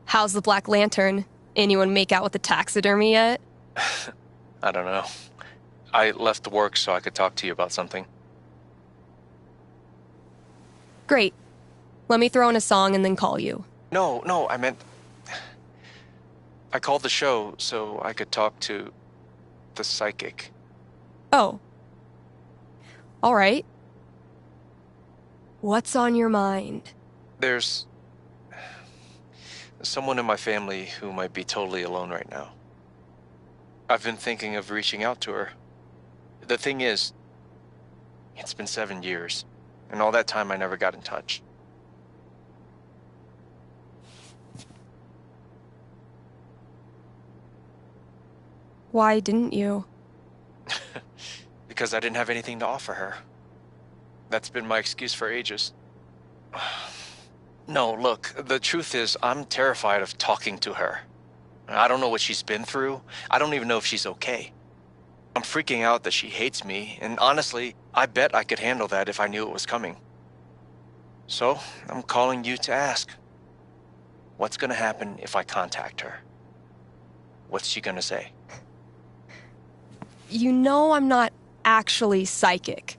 How's the Black Lantern? Anyone make out with the taxidermy yet? I don't know. I left work so I could talk to you about something. Great. Let me throw in a song and then call you. No, I meant... I called the show so I could talk to the psychic. Oh. All right. What's on your mind? There's someone in my family who might be totally alone right now. I've been thinking of reaching out to her. The thing is, it's been 7 years, and all that time I never got in touch. Why didn't you? Because I didn't have anything to offer her. That's been my excuse for ages. No, look, the truth is, I'm terrified of talking to her. I don't know what she's been through. I don't even know if she's okay. I'm freaking out that she hates me, and honestly, I bet I could handle that if I knew it was coming. So, I'm calling you to ask, what's gonna happen if I contact her? What's she gonna say? You know I'm not actually psychic,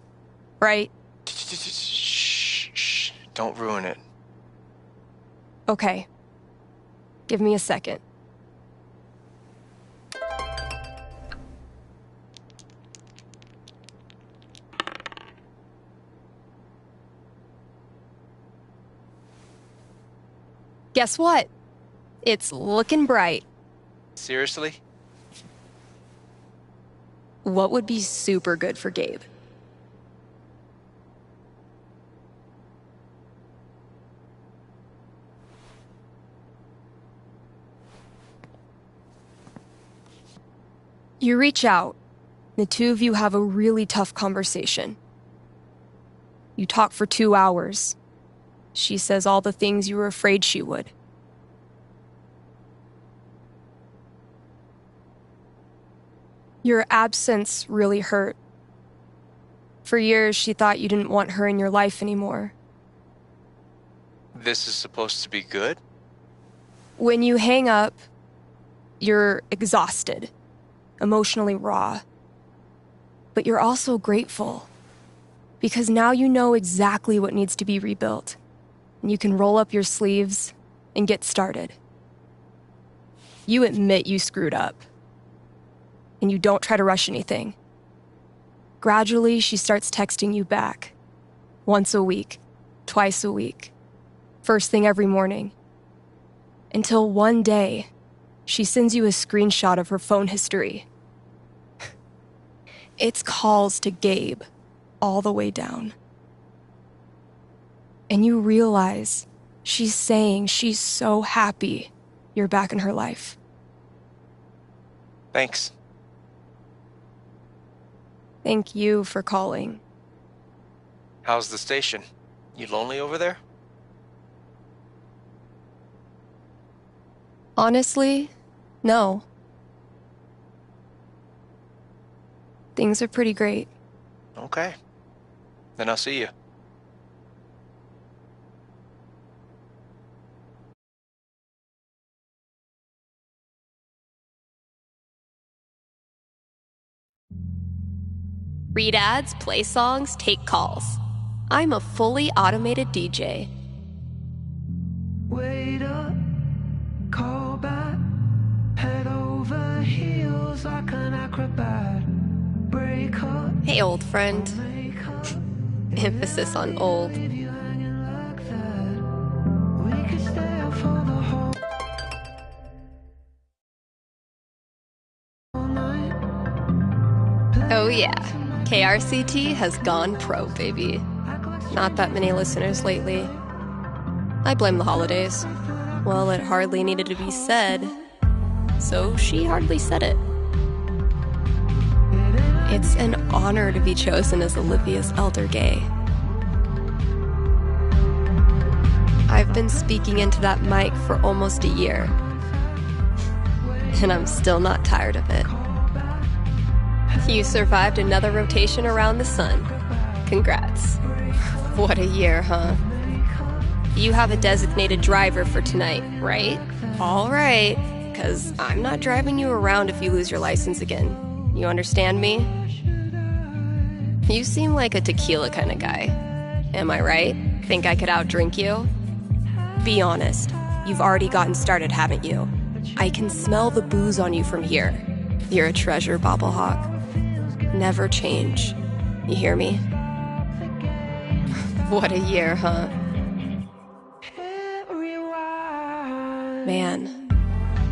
right? Shh, don't ruin it. Okay. Give me a second. Guess what? It's looking bright. Seriously? What would be super good for Gabe? You reach out. The two of you have a really tough conversation. You talk for 2 hours. She says all the things you were afraid she would. Your absence really hurt. For years, she thought you didn't want her in your life anymore. This is supposed to be good? When you hang up, you're exhausted, emotionally raw. But you're also grateful, because now you know exactly what needs to be rebuilt, and you can roll up your sleeves and get started. You admit you screwed up, and you don't try to rush anything. Gradually, she starts texting you back. Once a week, twice a week, first thing every morning. Until one day, she sends you a screenshot of her phone history. It's calls to Gabe, all the way down. And you realize she's saying she's so happy you're back in her life. Thanks. Thank you for calling. How's the station? You lonely over there? Honestly, no. Things are pretty great. Okay. Then I'll see you. Read ads, play songs, take calls. I'm a fully automated DJ. Wait up, call back, head over heels like an acrobat. Break up, Hey, old friend. make up. Emphasis on old. Leave you hanging like that. We could stay up for the whole night. Oh yeah, KRCT has gone pro, baby. Not that many listeners lately. I blame the holidays. Well, it hardly needed to be said, so she hardly said it. It's an honor to be chosen as Olivia's elder gay. I've been speaking into that mic for almost a year, and I'm still not tired of it. You survived another rotation around the sun. Congrats. What a year, huh? You have a designated driver for tonight, right? All right, because I'm not driving you around if you lose your license again. You understand me? You seem like a tequila kind of guy. Am I right? Think I could outdrink you? Be honest. You've already gotten started, haven't you? I can smell the booze on you from here. You're a treasure, Bobblehawk. Never change. You hear me? What a year, huh? Man,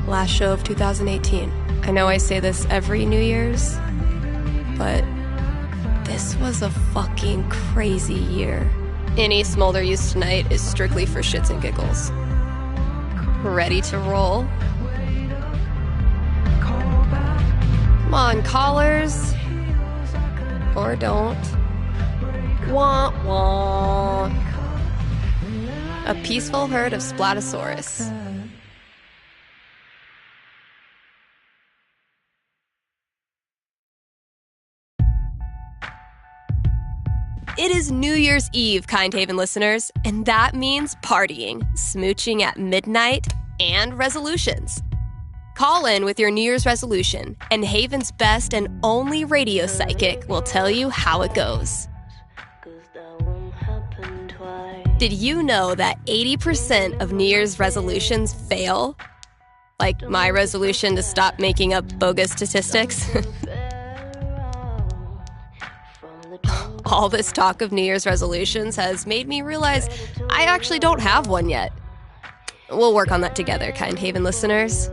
last show of 2018. I know I say this every New Year's, but this was a fucking crazy year. Any smolder used tonight is strictly for shits and giggles. Ready to roll? Come on, callers. Or don't. Wah, wah. A peaceful herd of Splatosaurus. It is New Year's Eve, Kind Haven listeners, and that means partying, smooching at midnight, and resolutions. Call in with your New Year's resolution, and Haven's best and only radio psychic will tell you how it goes. Did you know that 80% of New Year's resolutions fail? Like my resolution to stop making up bogus statistics? All this talk of New Year's resolutions has made me realize I actually don't have one yet. We'll work on that together, Kind Haven listeners.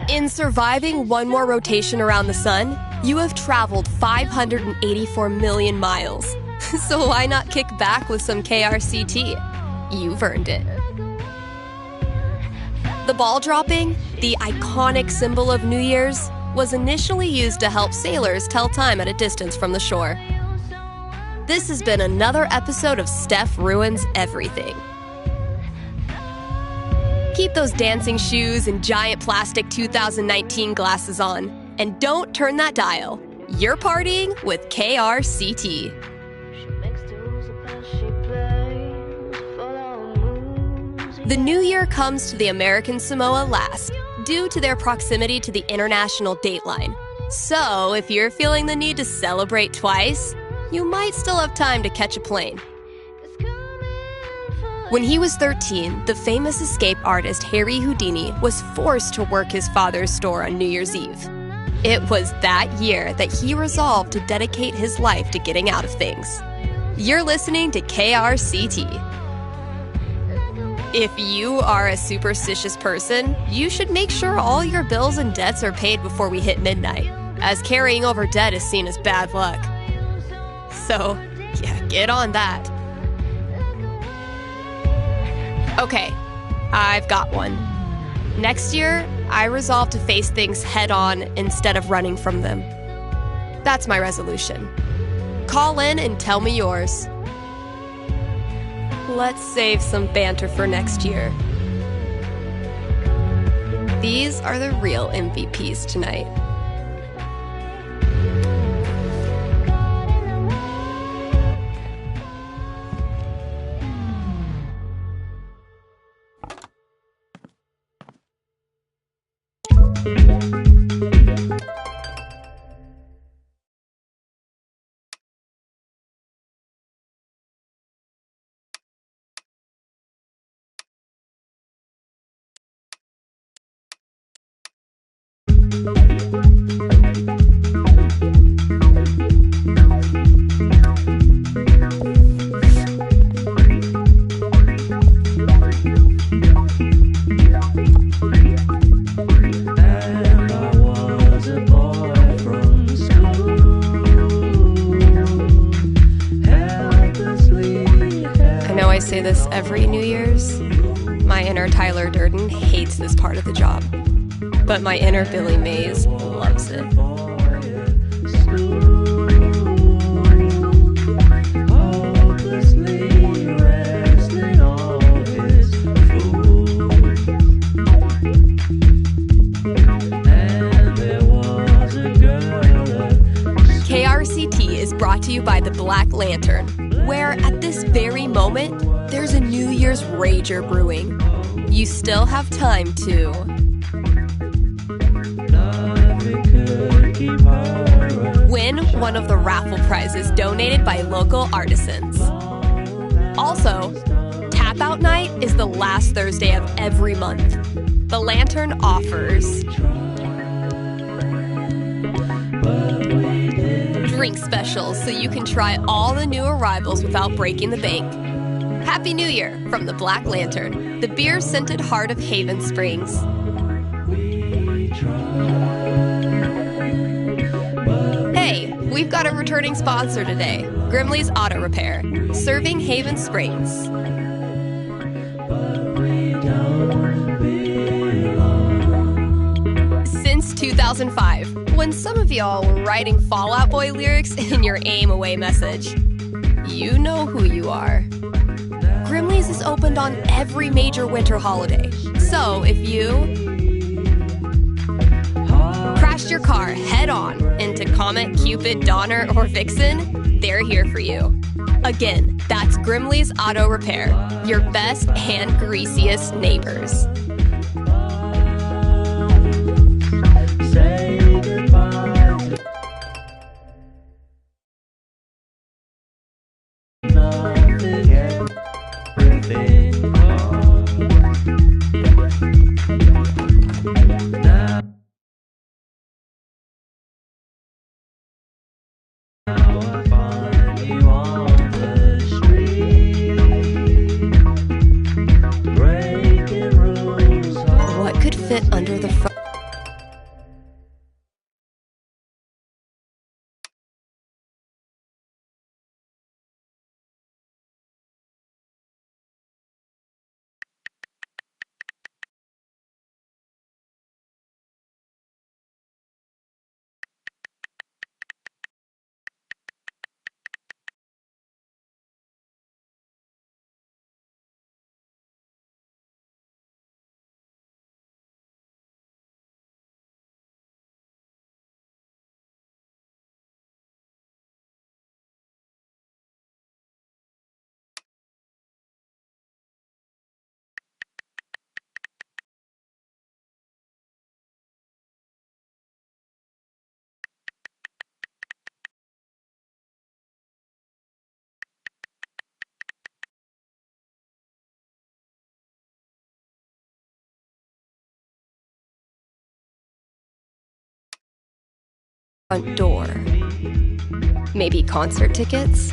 In surviving one more rotation around the sun, you have traveled 584 million miles. So why not kick back with some KRCT? You've earned it. The ball dropping, the iconic symbol of New Year's, was initially used to help sailors tell time at a distance from the shore. This has been another episode of Steph Ruins Everything. Keep those dancing shoes and giant plastic 2019 glasses on, and don't turn that dial. You're partying with KRCT. The new year comes to the American Samoa last, due to their proximity to the international dateline. So, if you're feeling the need to celebrate twice, you might still have time to catch a plane. When he was 13, the famous escape artist Harry Houdini was forced to work his father's store on New Year's Eve. It was that year that he resolved to dedicate his life to getting out of things. You're listening to KRCT. If you are a superstitious person, you should make sure all your bills and debts are paid before we hit midnight, as carrying over debt is seen as bad luck. So, yeah, get on that. Okay, I've got one. Next year, I resolve to face things head-on instead of running from them. That's my resolution. Call in and tell me yours. Let's save some banter for next year. These are the real MVPs tonight. I say this every New Year's. My inner Tyler Durden hates this part of the job, but my inner Billy Mays loves it. brought to you by the Black Lantern, where at this very moment, there's a New Year's rager brewing. You still have time to win one of the raffle prizes donated by local artisans. Also, Tap Out Night is the last Thursday of every month. The Lantern offers drink specials so you can try all the new arrivals without breaking the bank. Happy New Year from the Black Lantern, the beer-scented heart of Haven Springs. Hey, we've got a returning sponsor today, Grimley's Auto Repair, serving Haven Springs. Since 2005, when some of y'all were writing Fall Out Boy lyrics in your aim away message, you know who you are. Grimley's is opened on every major winter holiday, so if you crashed your car head-on into Comet, Cupid, Donner, or Vixen, they're here for you. Again, that's Grimley's Auto Repair, your best and greasiest neighbors. What could fit under the front door? Maybe concert tickets?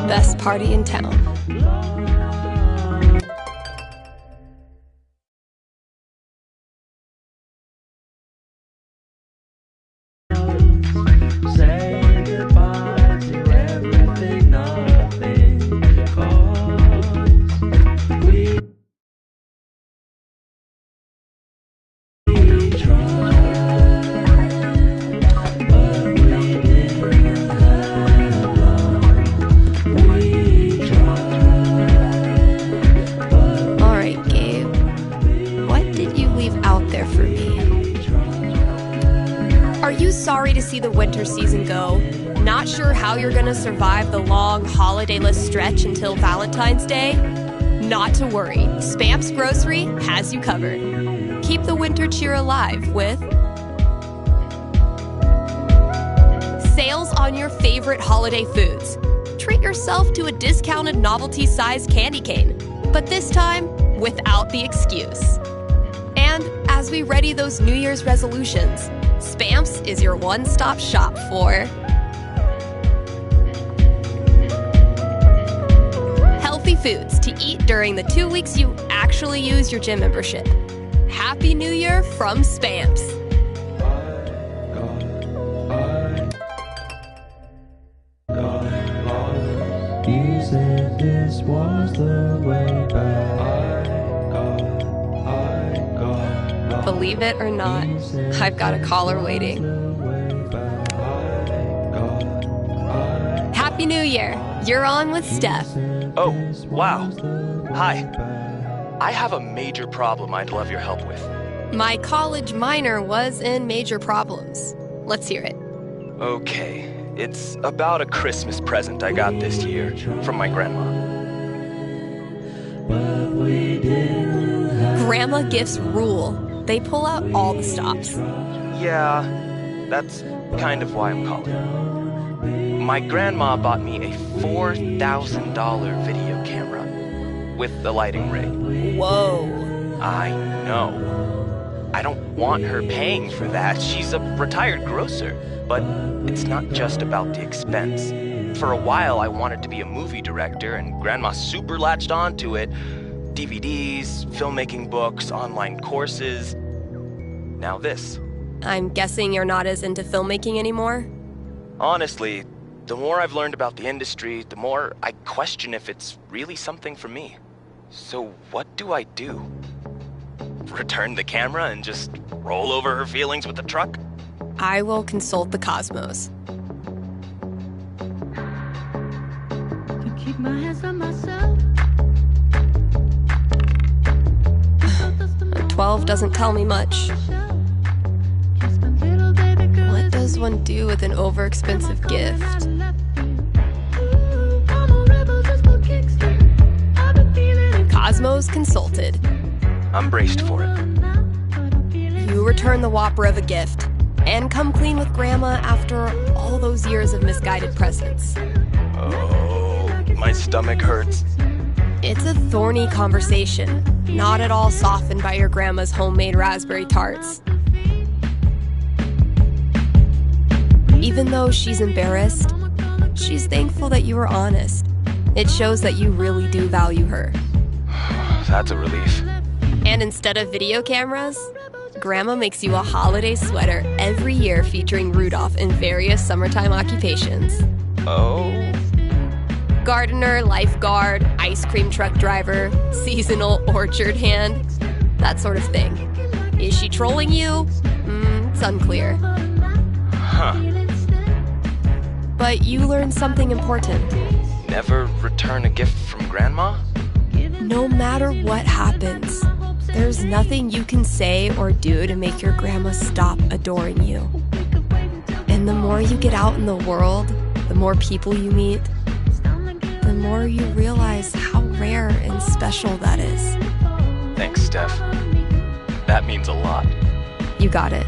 Best party in town. Sorry to see the winter season go. Not sure how you're gonna survive the long holidayless stretch until Valentine's Day? Not to worry, Spamps Grocery has you covered. Keep the winter cheer alive with sales on your favorite holiday foods. Treat yourself to a discounted novelty-sized candy cane, but this time without the excuse. And as we ready those New Year's resolutions, Spamps is your one-stop shop for healthy foods to eat during the 2 weeks you actually use your gym membership. Happy New Year from Spamps. You said this was the way back. Believe it or not, I've got a caller waiting. Happy New Year. You're on with Steph. Oh, wow. Hi. I have a major problem I'd love your help with. My college minor was in major problems. Let's hear it. Okay, it's about a Christmas present I got this year from my grandma. Grandma gifts rule. They pull out all the stops. Yeah, that's kind of why I'm calling. My grandma bought me a $4,000 video camera with the lighting rig. Whoa. I know. I don't want her paying for that. She's a retired grocer. But it's not just about the expense. For a while, I wanted to be a movie director, and Grandma super latched onto it. DVDs, filmmaking books, online courses. Now this. I'm guessing you're not as into filmmaking anymore? Honestly, the more I've learned about the industry, the more I question if it's really something for me. So what do I do? Return the camera and just roll over her feelings with the truck? I will consult the cosmos. To keep my hands on myself. 12 doesn't tell me much. What does one do with an overexpensive gift? Cosmos consulted. I'm braced for it. You return the whopper of a gift and come clean with Grandma after all those years of misguided presents. Oh, my stomach hurts. It's a thorny conversation, not at all softened by your grandma's homemade raspberry tarts. Even though she's embarrassed, she's thankful that you were honest. It shows that you really do value her. That's a relief. And instead of video cameras, Grandma makes you a holiday sweater every year featuring Rudolph in various summertime occupations. Oh? Gardener, lifeguard, ice cream truck driver, seasonal orchard hand, that sort of thing. Is she trolling you? It's unclear. Huh. But you learned something important. Never return a gift from Grandma? No matter what happens, there's nothing you can say or do to make your grandma stop adoring you. And the more you get out in the world, the more people you meet, the more you realize how rare and special that is. Thanks, Steph. That means a lot. You got it.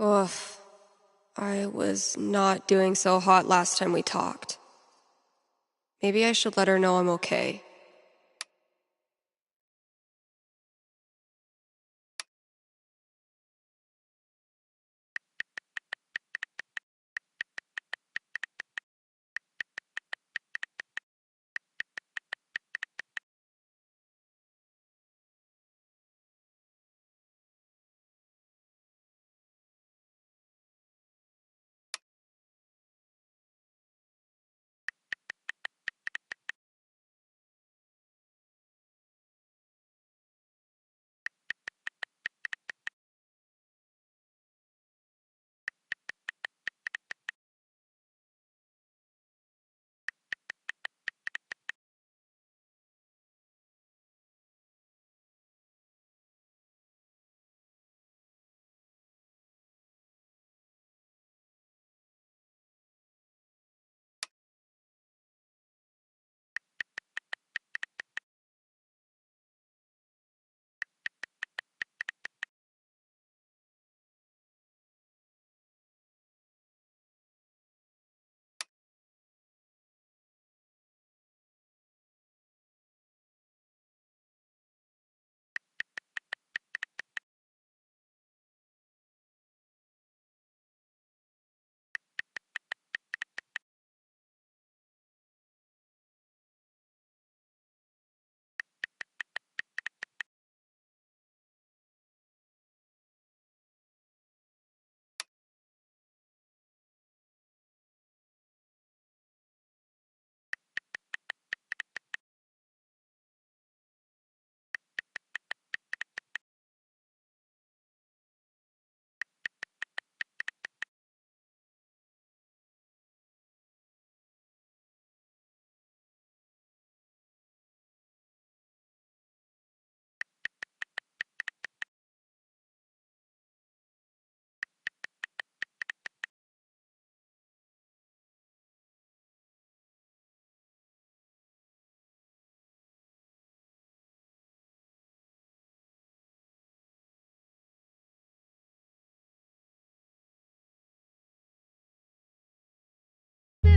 Oof. I was not doing so hot last time we talked. Maybe I should let her know I'm okay.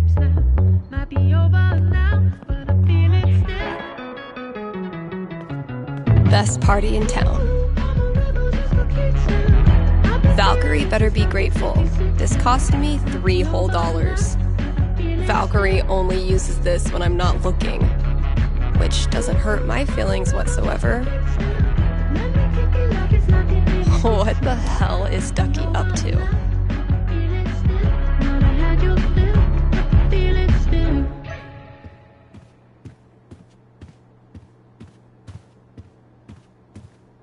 lips now. Might be over now, but I feel it still. Best party in town. Valkyrie better be grateful. This cost me $3 whole. Valkyrie only uses this when I'm not looking, which doesn't hurt my feelings whatsoever. What the hell is Ducky up to?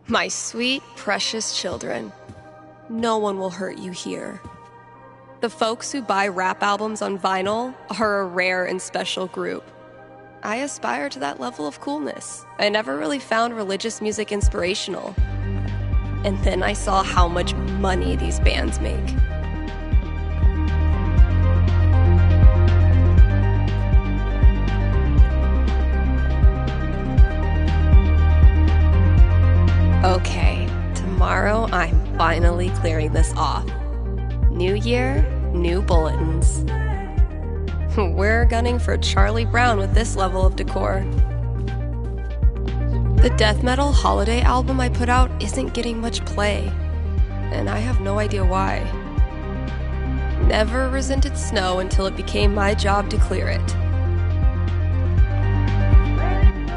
My sweet, precious children. No one will hurt you here. The folks who buy rap albums on vinyl are a rare and special group. I aspire to that level of coolness. I never really found religious music inspirational. And then I saw how much money these bands make. Okay, tomorrow I'm finally clearing this off. New year, new bulletins. We're gunning for Charlie Brown with this level of decor. The death metal holiday album I put out isn't getting much play, and I have no idea why. Never resented snow until it became my job to clear it.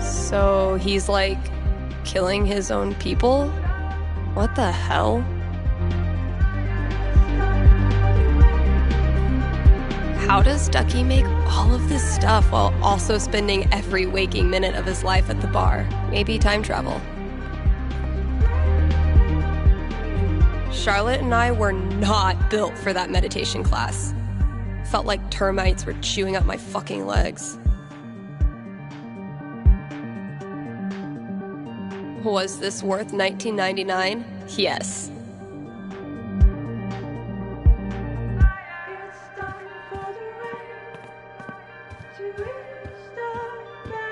So he's like killing his own people? What the hell? How does Ducky make all of this stuff while also spending every waking minute of his life at the bar? Maybe time travel. Charlotte and I were not built for that meditation class. Felt like termites were chewing up my fucking legs. Was this worth $19.99? Yes.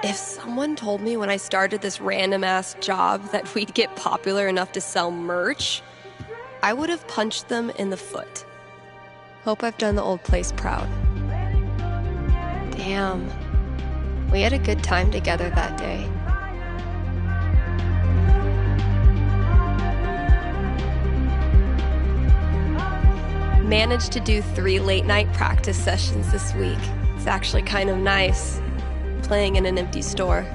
If someone told me when I started this random-ass job that we'd get popular enough to sell merch, I would have punched them in the foot. Hope I've done the old place proud. Damn. We had a good time together that day. Managed to do 3 late-night practice sessions this week. It's actually kind of nice. Playing in an empty store.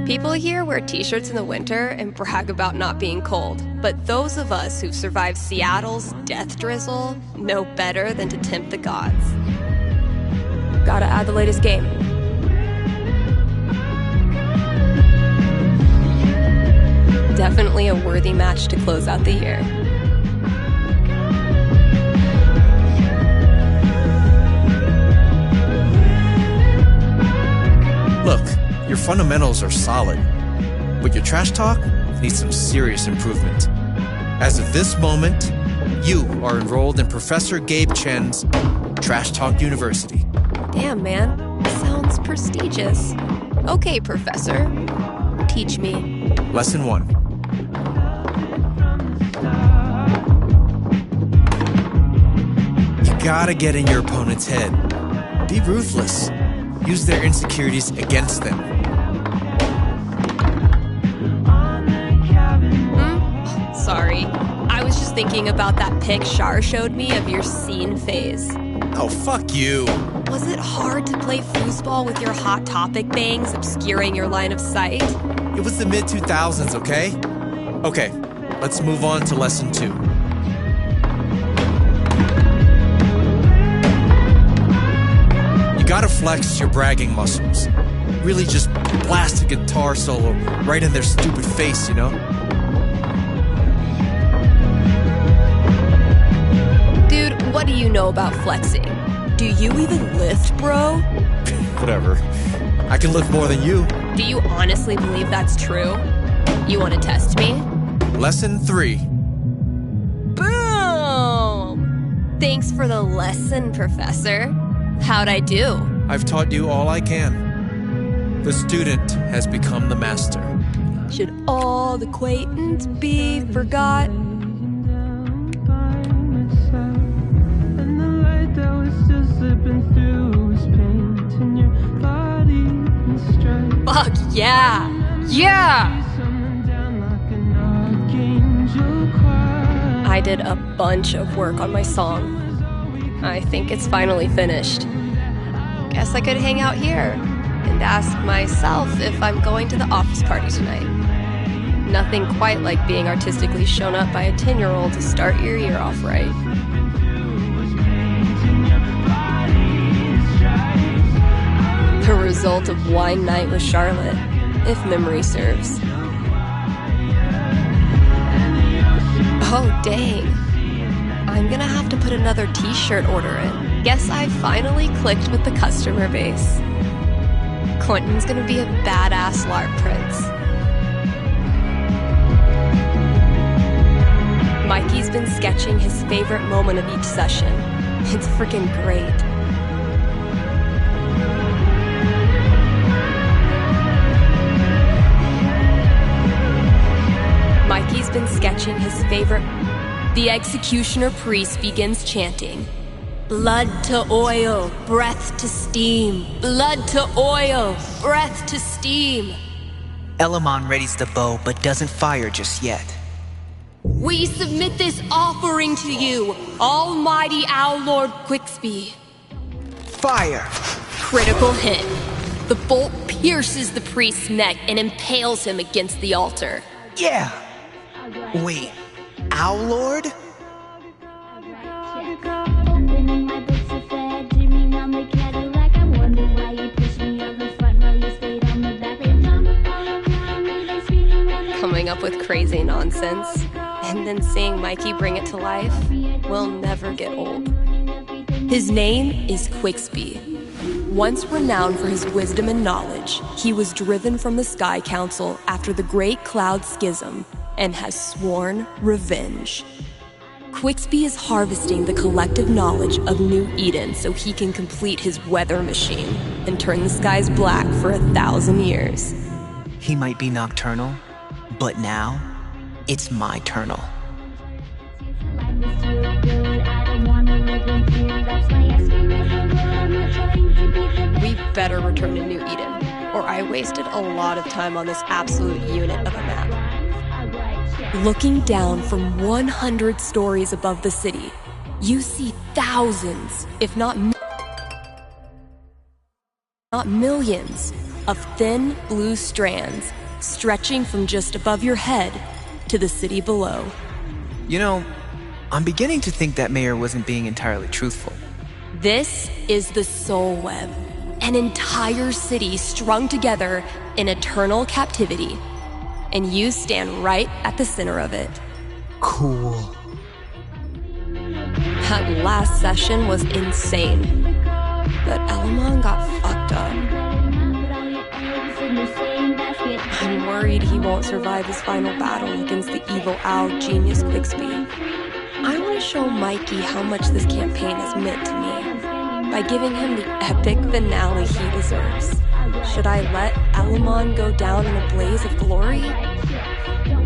People here wear t-shirts in the winter and brag about not being cold, but those of us who've survived Seattle's death drizzle know better than to tempt the gods. Gotta add the latest game. Definitely a worthy match to close out the year. fundamentals are solid, but your trash talk needs some serious improvement. As of this moment, you are enrolled in Professor Gabe Chen's Trash Talk University. Damn, man. Sounds prestigious. Okay, Professor. Teach me. Lesson 1. You gotta get in your opponent's head. Be ruthless. Use their insecurities against them. Sorry. I was just thinking about that pic Shar showed me of your scene phase. Oh, fuck you. Was it hard to play foosball with your Hot Topic bangs obscuring your line of sight? It was the mid-2000s, okay? Okay, let's move on to lesson 2. You gotta flex your bragging muscles. Really just blast a guitar solo right in their stupid face, you know? Dude, what do you know about flexing? Do you even lift, bro? Whatever. I can lift more than you. Do you honestly believe that's true? You want to test me? Lesson 3. Boom! Thanks for the lesson, Professor. How'd I do? I've taught you all I can. The student has become the master. Should all acquaintance be forgot? Fuck yeah! Yeah! I did a bunch of work on my song. I think it's finally finished. Guess I could hang out here and ask myself if I'm going to the office party tonight. Nothing quite like being artistically shown up by a 10-year-old to start your year off right. The result of wine night with Charlotte, if memory serves. Oh, dang. I'm gonna have to put another t-shirt order in. Guess I finally clicked with the customer base. Quentin's gonna be a badass LARP prince. Mikey's been sketching his favorite moment of each session. It's freaking great. Mikey's been sketching his favorite. The executioner priest begins chanting, "Blood to oil, breath to steam. Blood to oil, breath to steam." Elamon readies the bow, but doesn't fire just yet. "We submit this offering to you, Almighty Owl Lord Quicksby." Fire! Critical hit. The bolt pierces the priest's neck and impales him against the altar. Yeah! Wait, Owl Lord? Coming up with crazy nonsense, and then seeing Mikey bring it to life will never get old. His name is Quicksby. Once renowned for his wisdom and knowledge, he was driven from the Sky Council after the Great Cloud Schism and has sworn revenge. Quicksby is harvesting the collective knowledge of New Eden so he can complete his weather machine and turn the skies black for 1,000 years. He might be nocturnal, but now, it's my turnal. We better return to New Eden, or I wasted a lot of time on this absolute unit of a map. Looking down from 100 stories above the city, you see thousands, if not millions, of thin blue strands stretching from just above your head to the city below. You know, I'm beginning to think that mayor wasn't being entirely truthful. This is the Soul Web, an entire city strung together in eternal captivity. And you stand right at the center of it. Cool. That last session was insane. But Elamon got fucked up. I'm worried he won't survive his final battle against the evil owl genius Quicksby. I want to show Mikey how much this campaign has meant to me by giving him the epic finale he deserves. Should I let Elamon go down in a blaze of glory?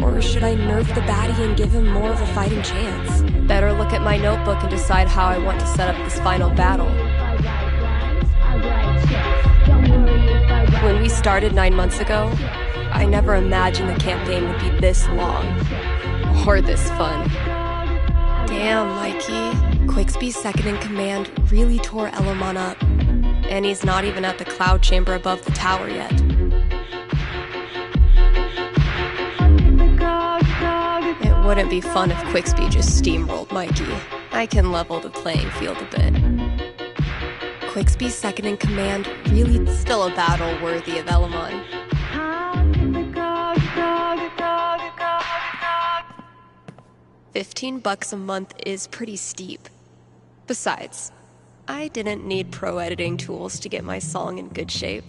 Or should I nerf the baddie and give him more of a fighting chance? Better look at my notebook and decide how I want to set up this final battle. When we started 9 months ago, I never imagined the campaign would be this long. Or this fun. Damn, Mikey. Quicksby's second in command really tore Elamon up. And he's not even at the cloud chamber above the tower yet. It wouldn't be fun if Quicksby just steamrolled Mikey. I can level the playing field a bit. Quicksby's second in command really still a battle worthy of Elamon. $15 a month is pretty steep. Besides, I didn't need pro editing tools to get my song in good shape.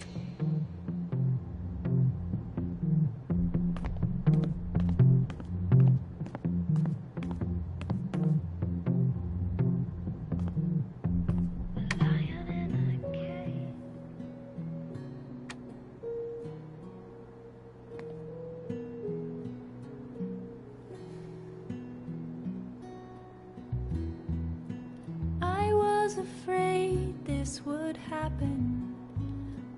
Afraid this would happen.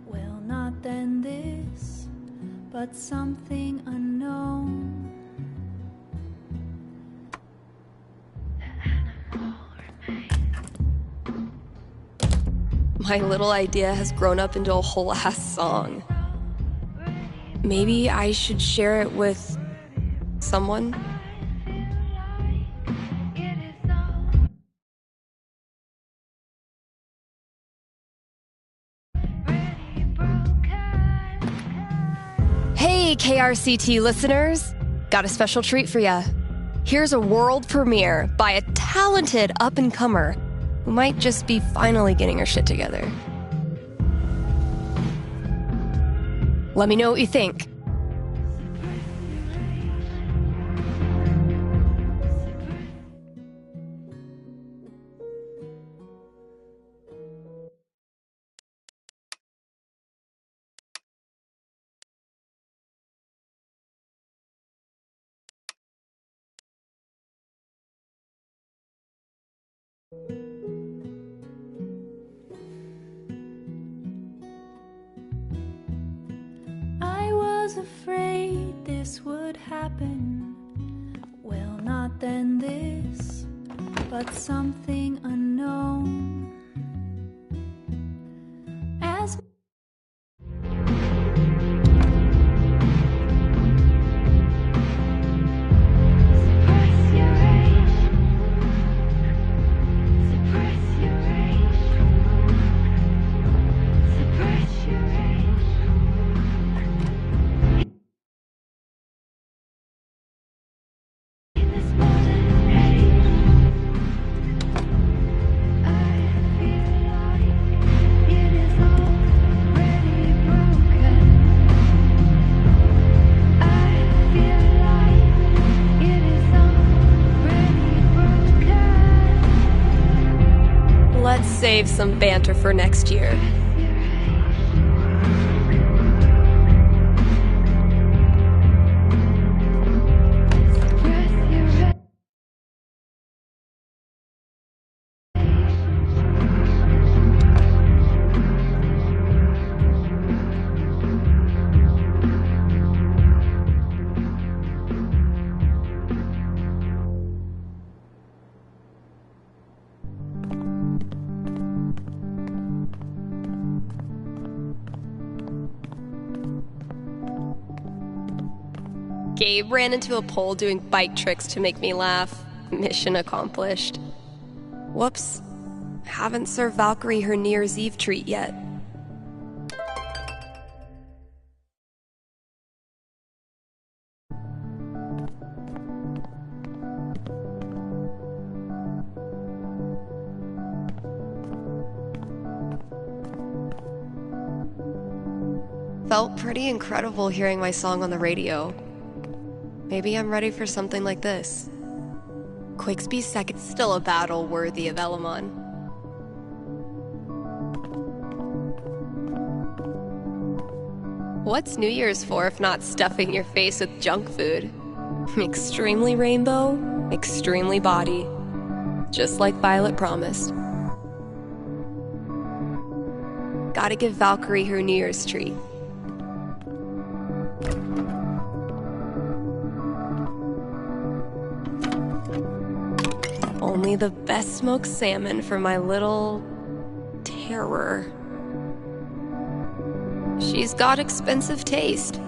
Well, not then this, but something unknown. My little idea has grown up into a whole ass song. Maybe I should share it with someone? Hey, KRCT listeners! Got a special treat for ya. Here's a world premiere by a talented up-and-comer who might just be finally getting her shit together. Let me know what you think. I was afraid this would happen. Well, not then this, but something unknown. As Let's save some banter for next year. Gabe ran into a pole doing bike tricks to make me laugh. Mission accomplished. Whoops. Haven't served Valkyrie her New Year's Eve treat yet. Felt pretty incredible hearing my song on the radio. Maybe I'm ready for something like this. Quigsby's second's still a battle worthy of Elamon. What's New Year's for if not stuffing your face with junk food? Extremely rainbow, extremely body. Just like Violet promised. Gotta give Valkyrie her New Year's treat. Only the best smoked salmon for my little terror. She's got expensive taste.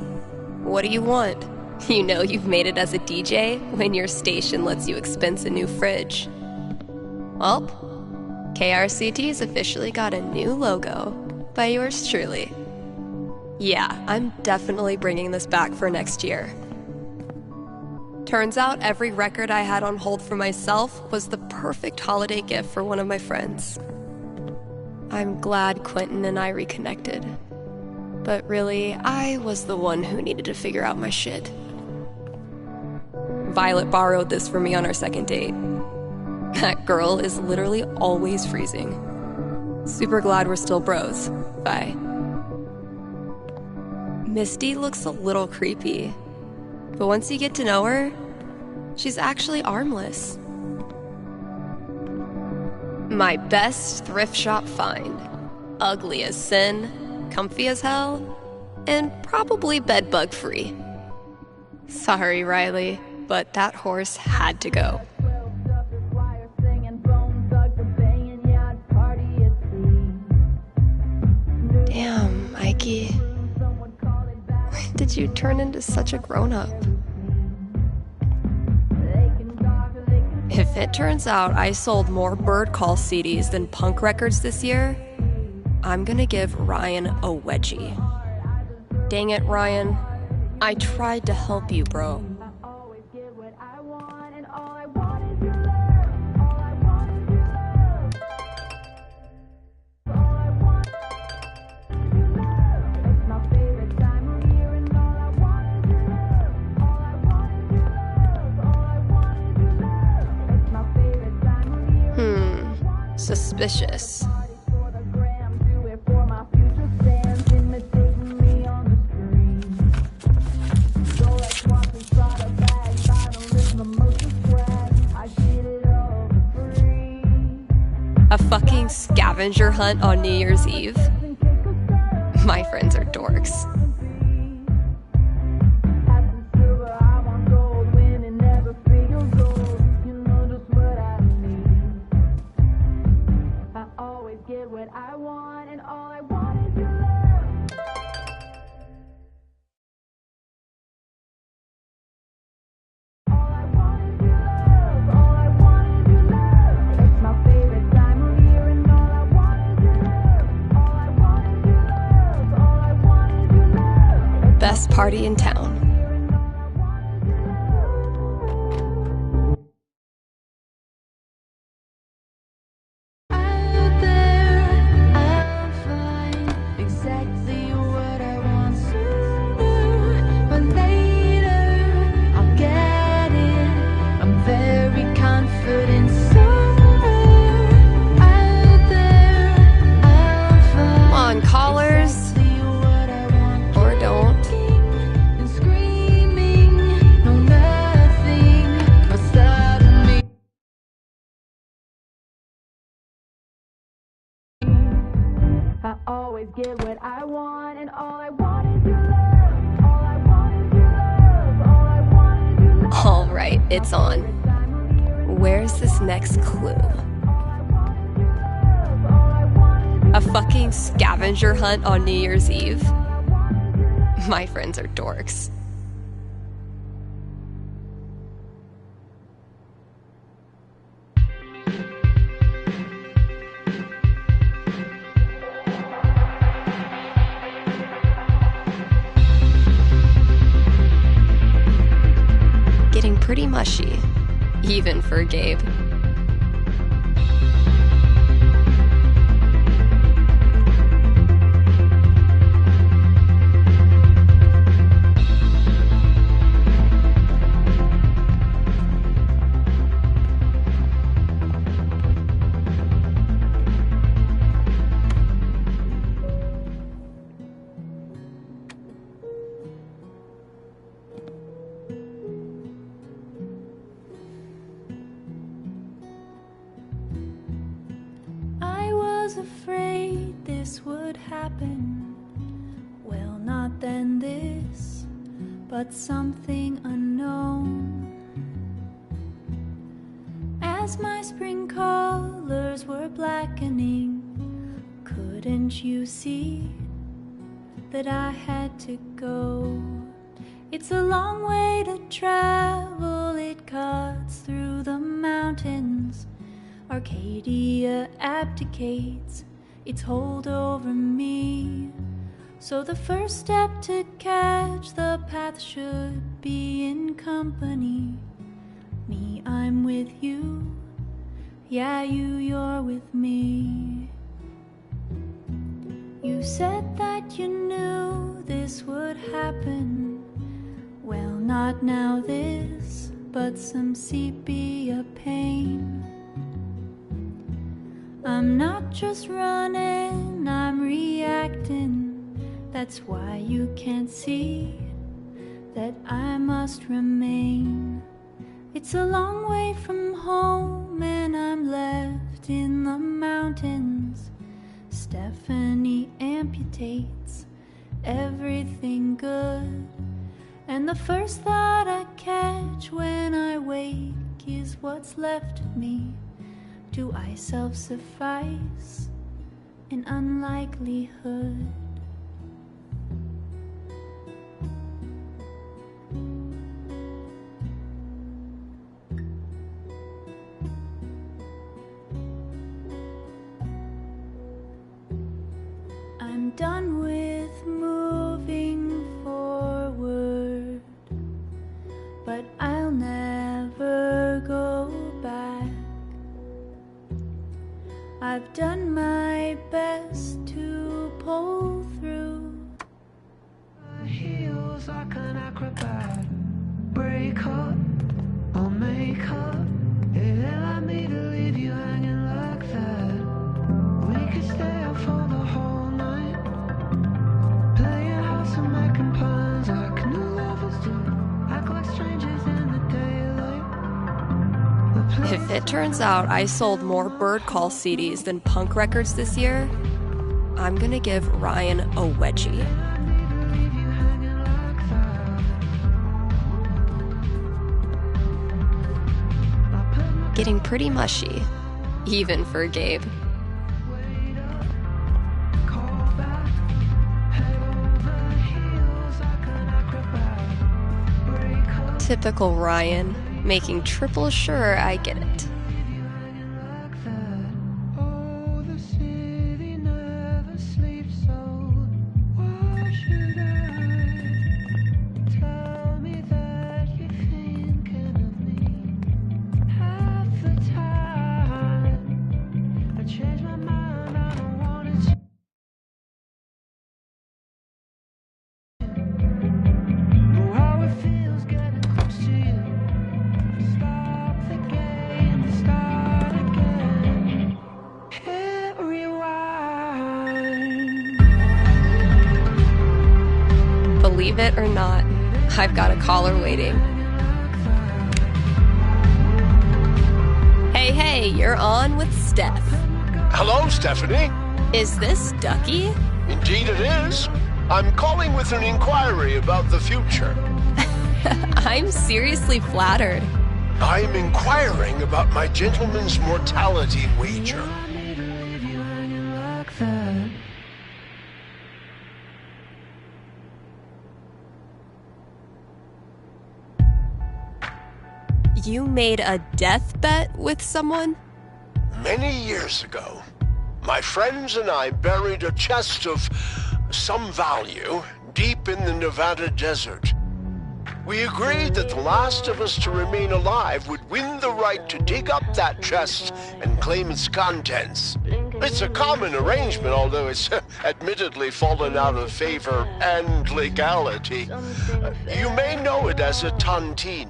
What do you want? You know you've made it as a DJ when your station lets you expense a new fridge. Well, KRCT's officially got a new logo by yours truly. Yeah, I'm definitely bringing this back for next year. Turns out every record I had on hold for myself was the perfect holiday gift for one of my friends. I'm glad Quentin and I reconnected. But really, I was the one who needed to figure out my shit. Violet borrowed this from me on our second date. That girl is literally always freezing. Super glad we're still bros. Bye. Misty looks a little creepy, but once you get to know her, she's actually armless. My best thrift shop find. Ugly as sin, comfy as hell, and probably bedbug free. Sorry, Riley, but that horse had to go. Damn, Mikey. When did you turn into such a grown-up? If it turns out I sold more Bird Call CDs than punk records this year, I'm gonna give Ryan a wedgie. Dang it, Ryan. I tried to help you, bro. Suspicious. A fucking scavenger hunt on New Year's Eve? My friends are dorks. Best party in town. Out there, I'll find exactly what I want to do, but later I'll get it. I'm very confident. Out there, I'll find. Come on, callers. Or don't. I always get what I want, and all I want is your love. All I want is your love. All I want is your love. All right, it's on. Where's this next clue? A fucking scavenger hunt on New Year's Eve? My friends are dorks. Getting pretty mushy, even for Gabe. was afraid this would happen. Well, not then this, but something unknown. As my spring colors were blackening, couldn't you see that I had to go? It's a long way to travel, it cuts through the mountains. Arcadia abdicates its hold over me. So the first step to catch the path should be in company. Me, I'm with you. Yeah, you're with me. You said that you knew this would happen. Well, not now this, but some sepia pain. I'm not just running, I'm reacting. That's why you can't see that I must remain. It's a long way from home and I'm left in the mountains. Stephanie amputates everything good. And the first thought I catch when I wake is what's left of me. Do I self-suffice in unlikelihood? I'm done with moving forward, but I'll never go back. I've done my best to pull through. My heels like an acrobat. Break up or make up. It allowed me to leave you hanging like that. We could stay up for the whole night, playing house and making plans like new lovers do. Act like strangers in the daylight. If it turns out I sold more Bird Call CDs than punk records this year, I'm gonna give Ryan a wedgie. Getting pretty mushy, even for Gabe. Typical Ryan, making triple sure I get it. Believe it or not, I've got a caller waiting. Hey, you're on with Steph. Hello, Stephanie. Is this Ducky? Indeed it is. I'm calling with an inquiry about the future. I'm seriously flattered. I'm inquiring about my gentleman's mortality wager. You made a death bet with someone? Many years ago, my friends and I buried a chest of some value deep in the Nevada desert. We agreed that the last of us to remain alive would win the right to dig up that chest and claim its contents. It's a common arrangement, although it's admittedly fallen out of favor and legality. You may know it as a tontine.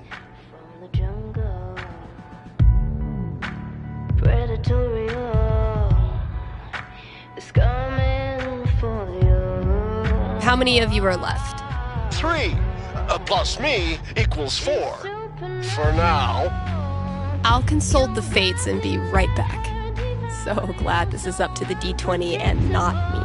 How many of you are left? 3, plus me equals 4. For now. I'll consult the fates and be right back. So glad this is up to the D20 and not me.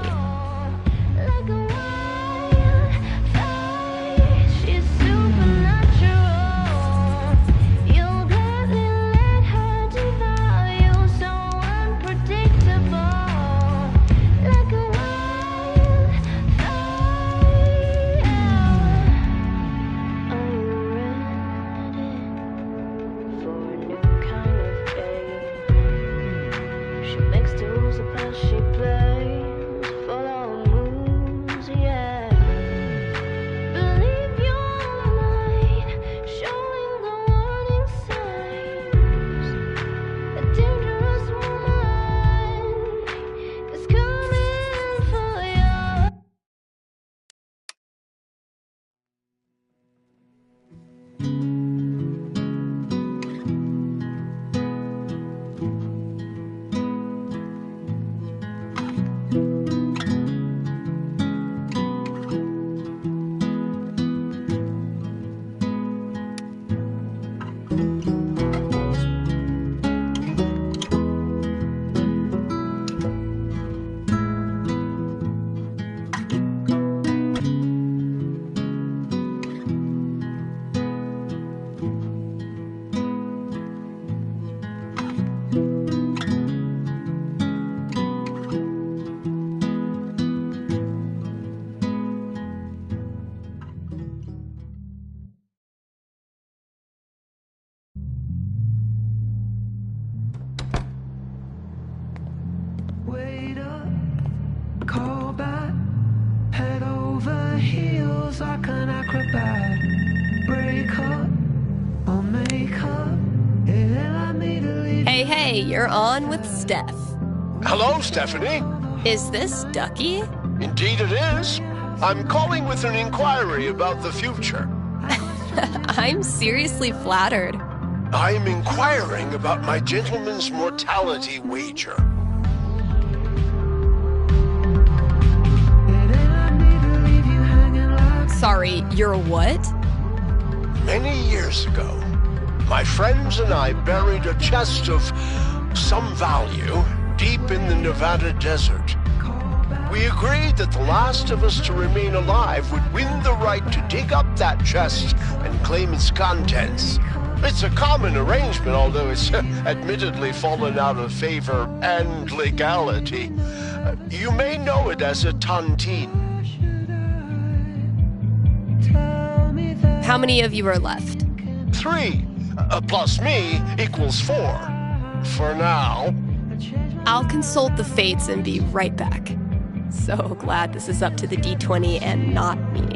Wait up, call back, head over heels like an acrobat. Break up or make up. Hey, you're on with Steph. Hello, Stephanie. Is this Ducky? Indeed it is. I'm calling with an inquiry about the future. I'm seriously flattered. I'm inquiring about my gentleman's mortality wager. Sorry, you're what? Many years ago, my friends and I buried a chest of some value deep in the Nevada desert. We agreed that the last of us to remain alive would win the right to dig up that chest and claim its contents. It's a common arrangement, although it's admittedly fallen out of favor and legality. You may know it as a tontine. How many of you are left? 3, plus me equals 4. For now. I'll consult the fates and be right back. So glad this is up to the D20 and not me.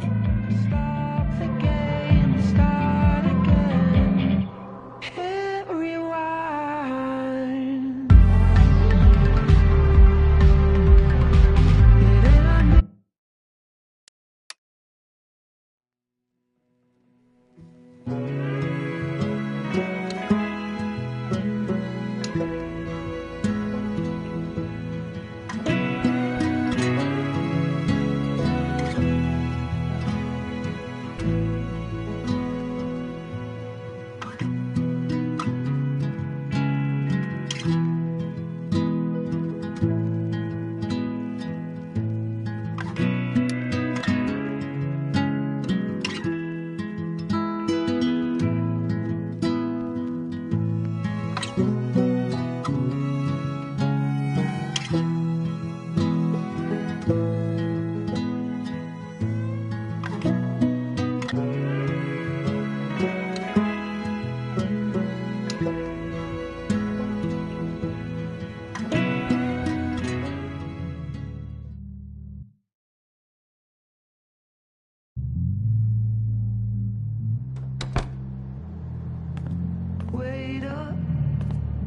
Wait up,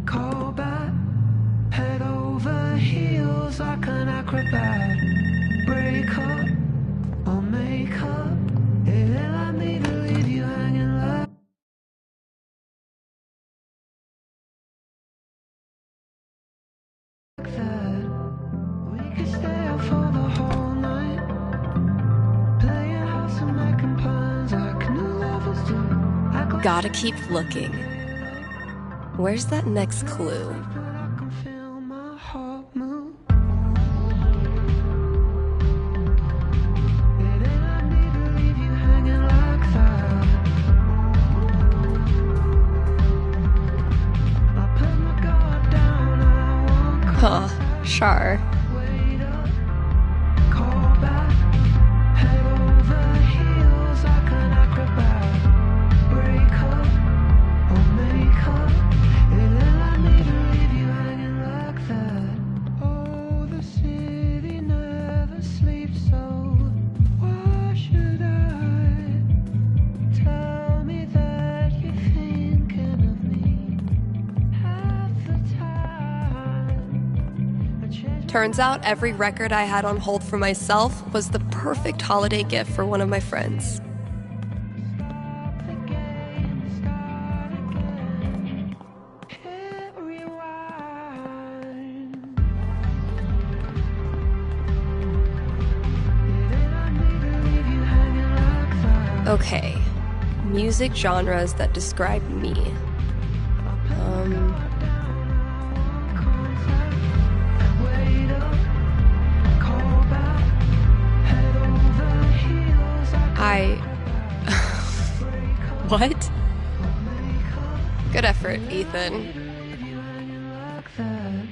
call back, head over heels like an acrobat. Break up or make up. It'll let me to leave you hanging like that. We could stay up for the whole night, playing house and making plans like new lovers do. Gotta keep looking. Where's that next clue? heart move. And then I need to leave you hanging like that. I put my guard down, I won't Huh, sure. wait up, call back, head over heels like an acrobat. Break up or make up, and then I need to leave you hanging like that. Oh, the city never sleeps, so why should I? Tell me that you're thinking of me half the time. I change Turns out every record I had on hold for myself was the perfect holiday gift for one of my friends. the game, start again. Hit rewind. And then I need to leave you hanging like that. Okay, music genres that describe me. Wait up, call back, head over heels. What? Good effort, Ethan. Like that.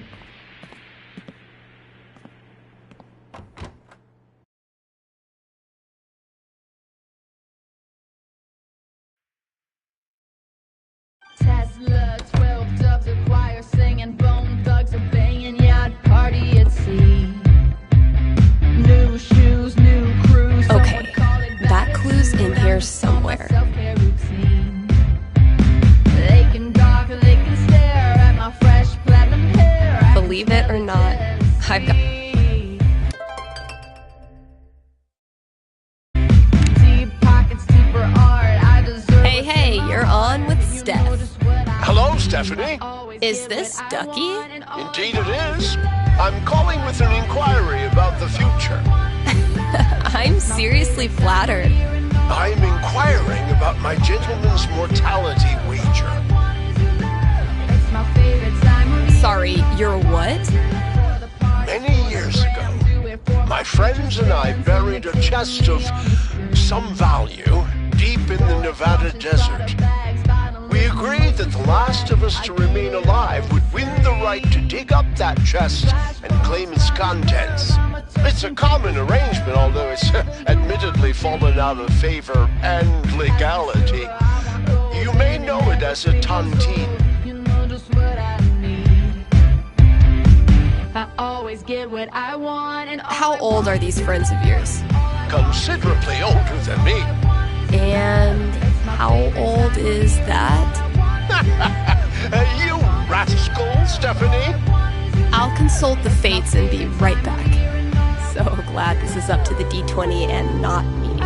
Tesla, 12 doves, a choir singing, bone thugs are banging, yacht party at sea. New shoes, new cruise. Okay, that clue's in here somewhere. Self-care routine. They can gawk, they can stare at my fresh platinum hair. I Believe it or not, I've got. deep pockets, deeper art. I deserve. Hey, you're on with Steph. Hello, Stephanie. Is this Ducky? Indeed it is. I'm calling with an inquiry about the future. I'm seriously flattered. I'm inquiring about my gentleman's mortality wager. It's my favorite time of year. Sorry, you're what? Many years ago, my friends and I buried a chest of some value deep in the Nevada desert. We agreed that the last of us to remain alive would win the right to dig up that chest and claim its contents. It's a common arrangement, although it's admittedly fallen out of favor and legality. You may know it as a tontine. You know just what I need. I always get what I want and How old are these friends of yours? Considerably older than me. And how old is that? You rascal, Stephanie. I'll consult the fates and be right back. So glad this is up to the D20 and not me.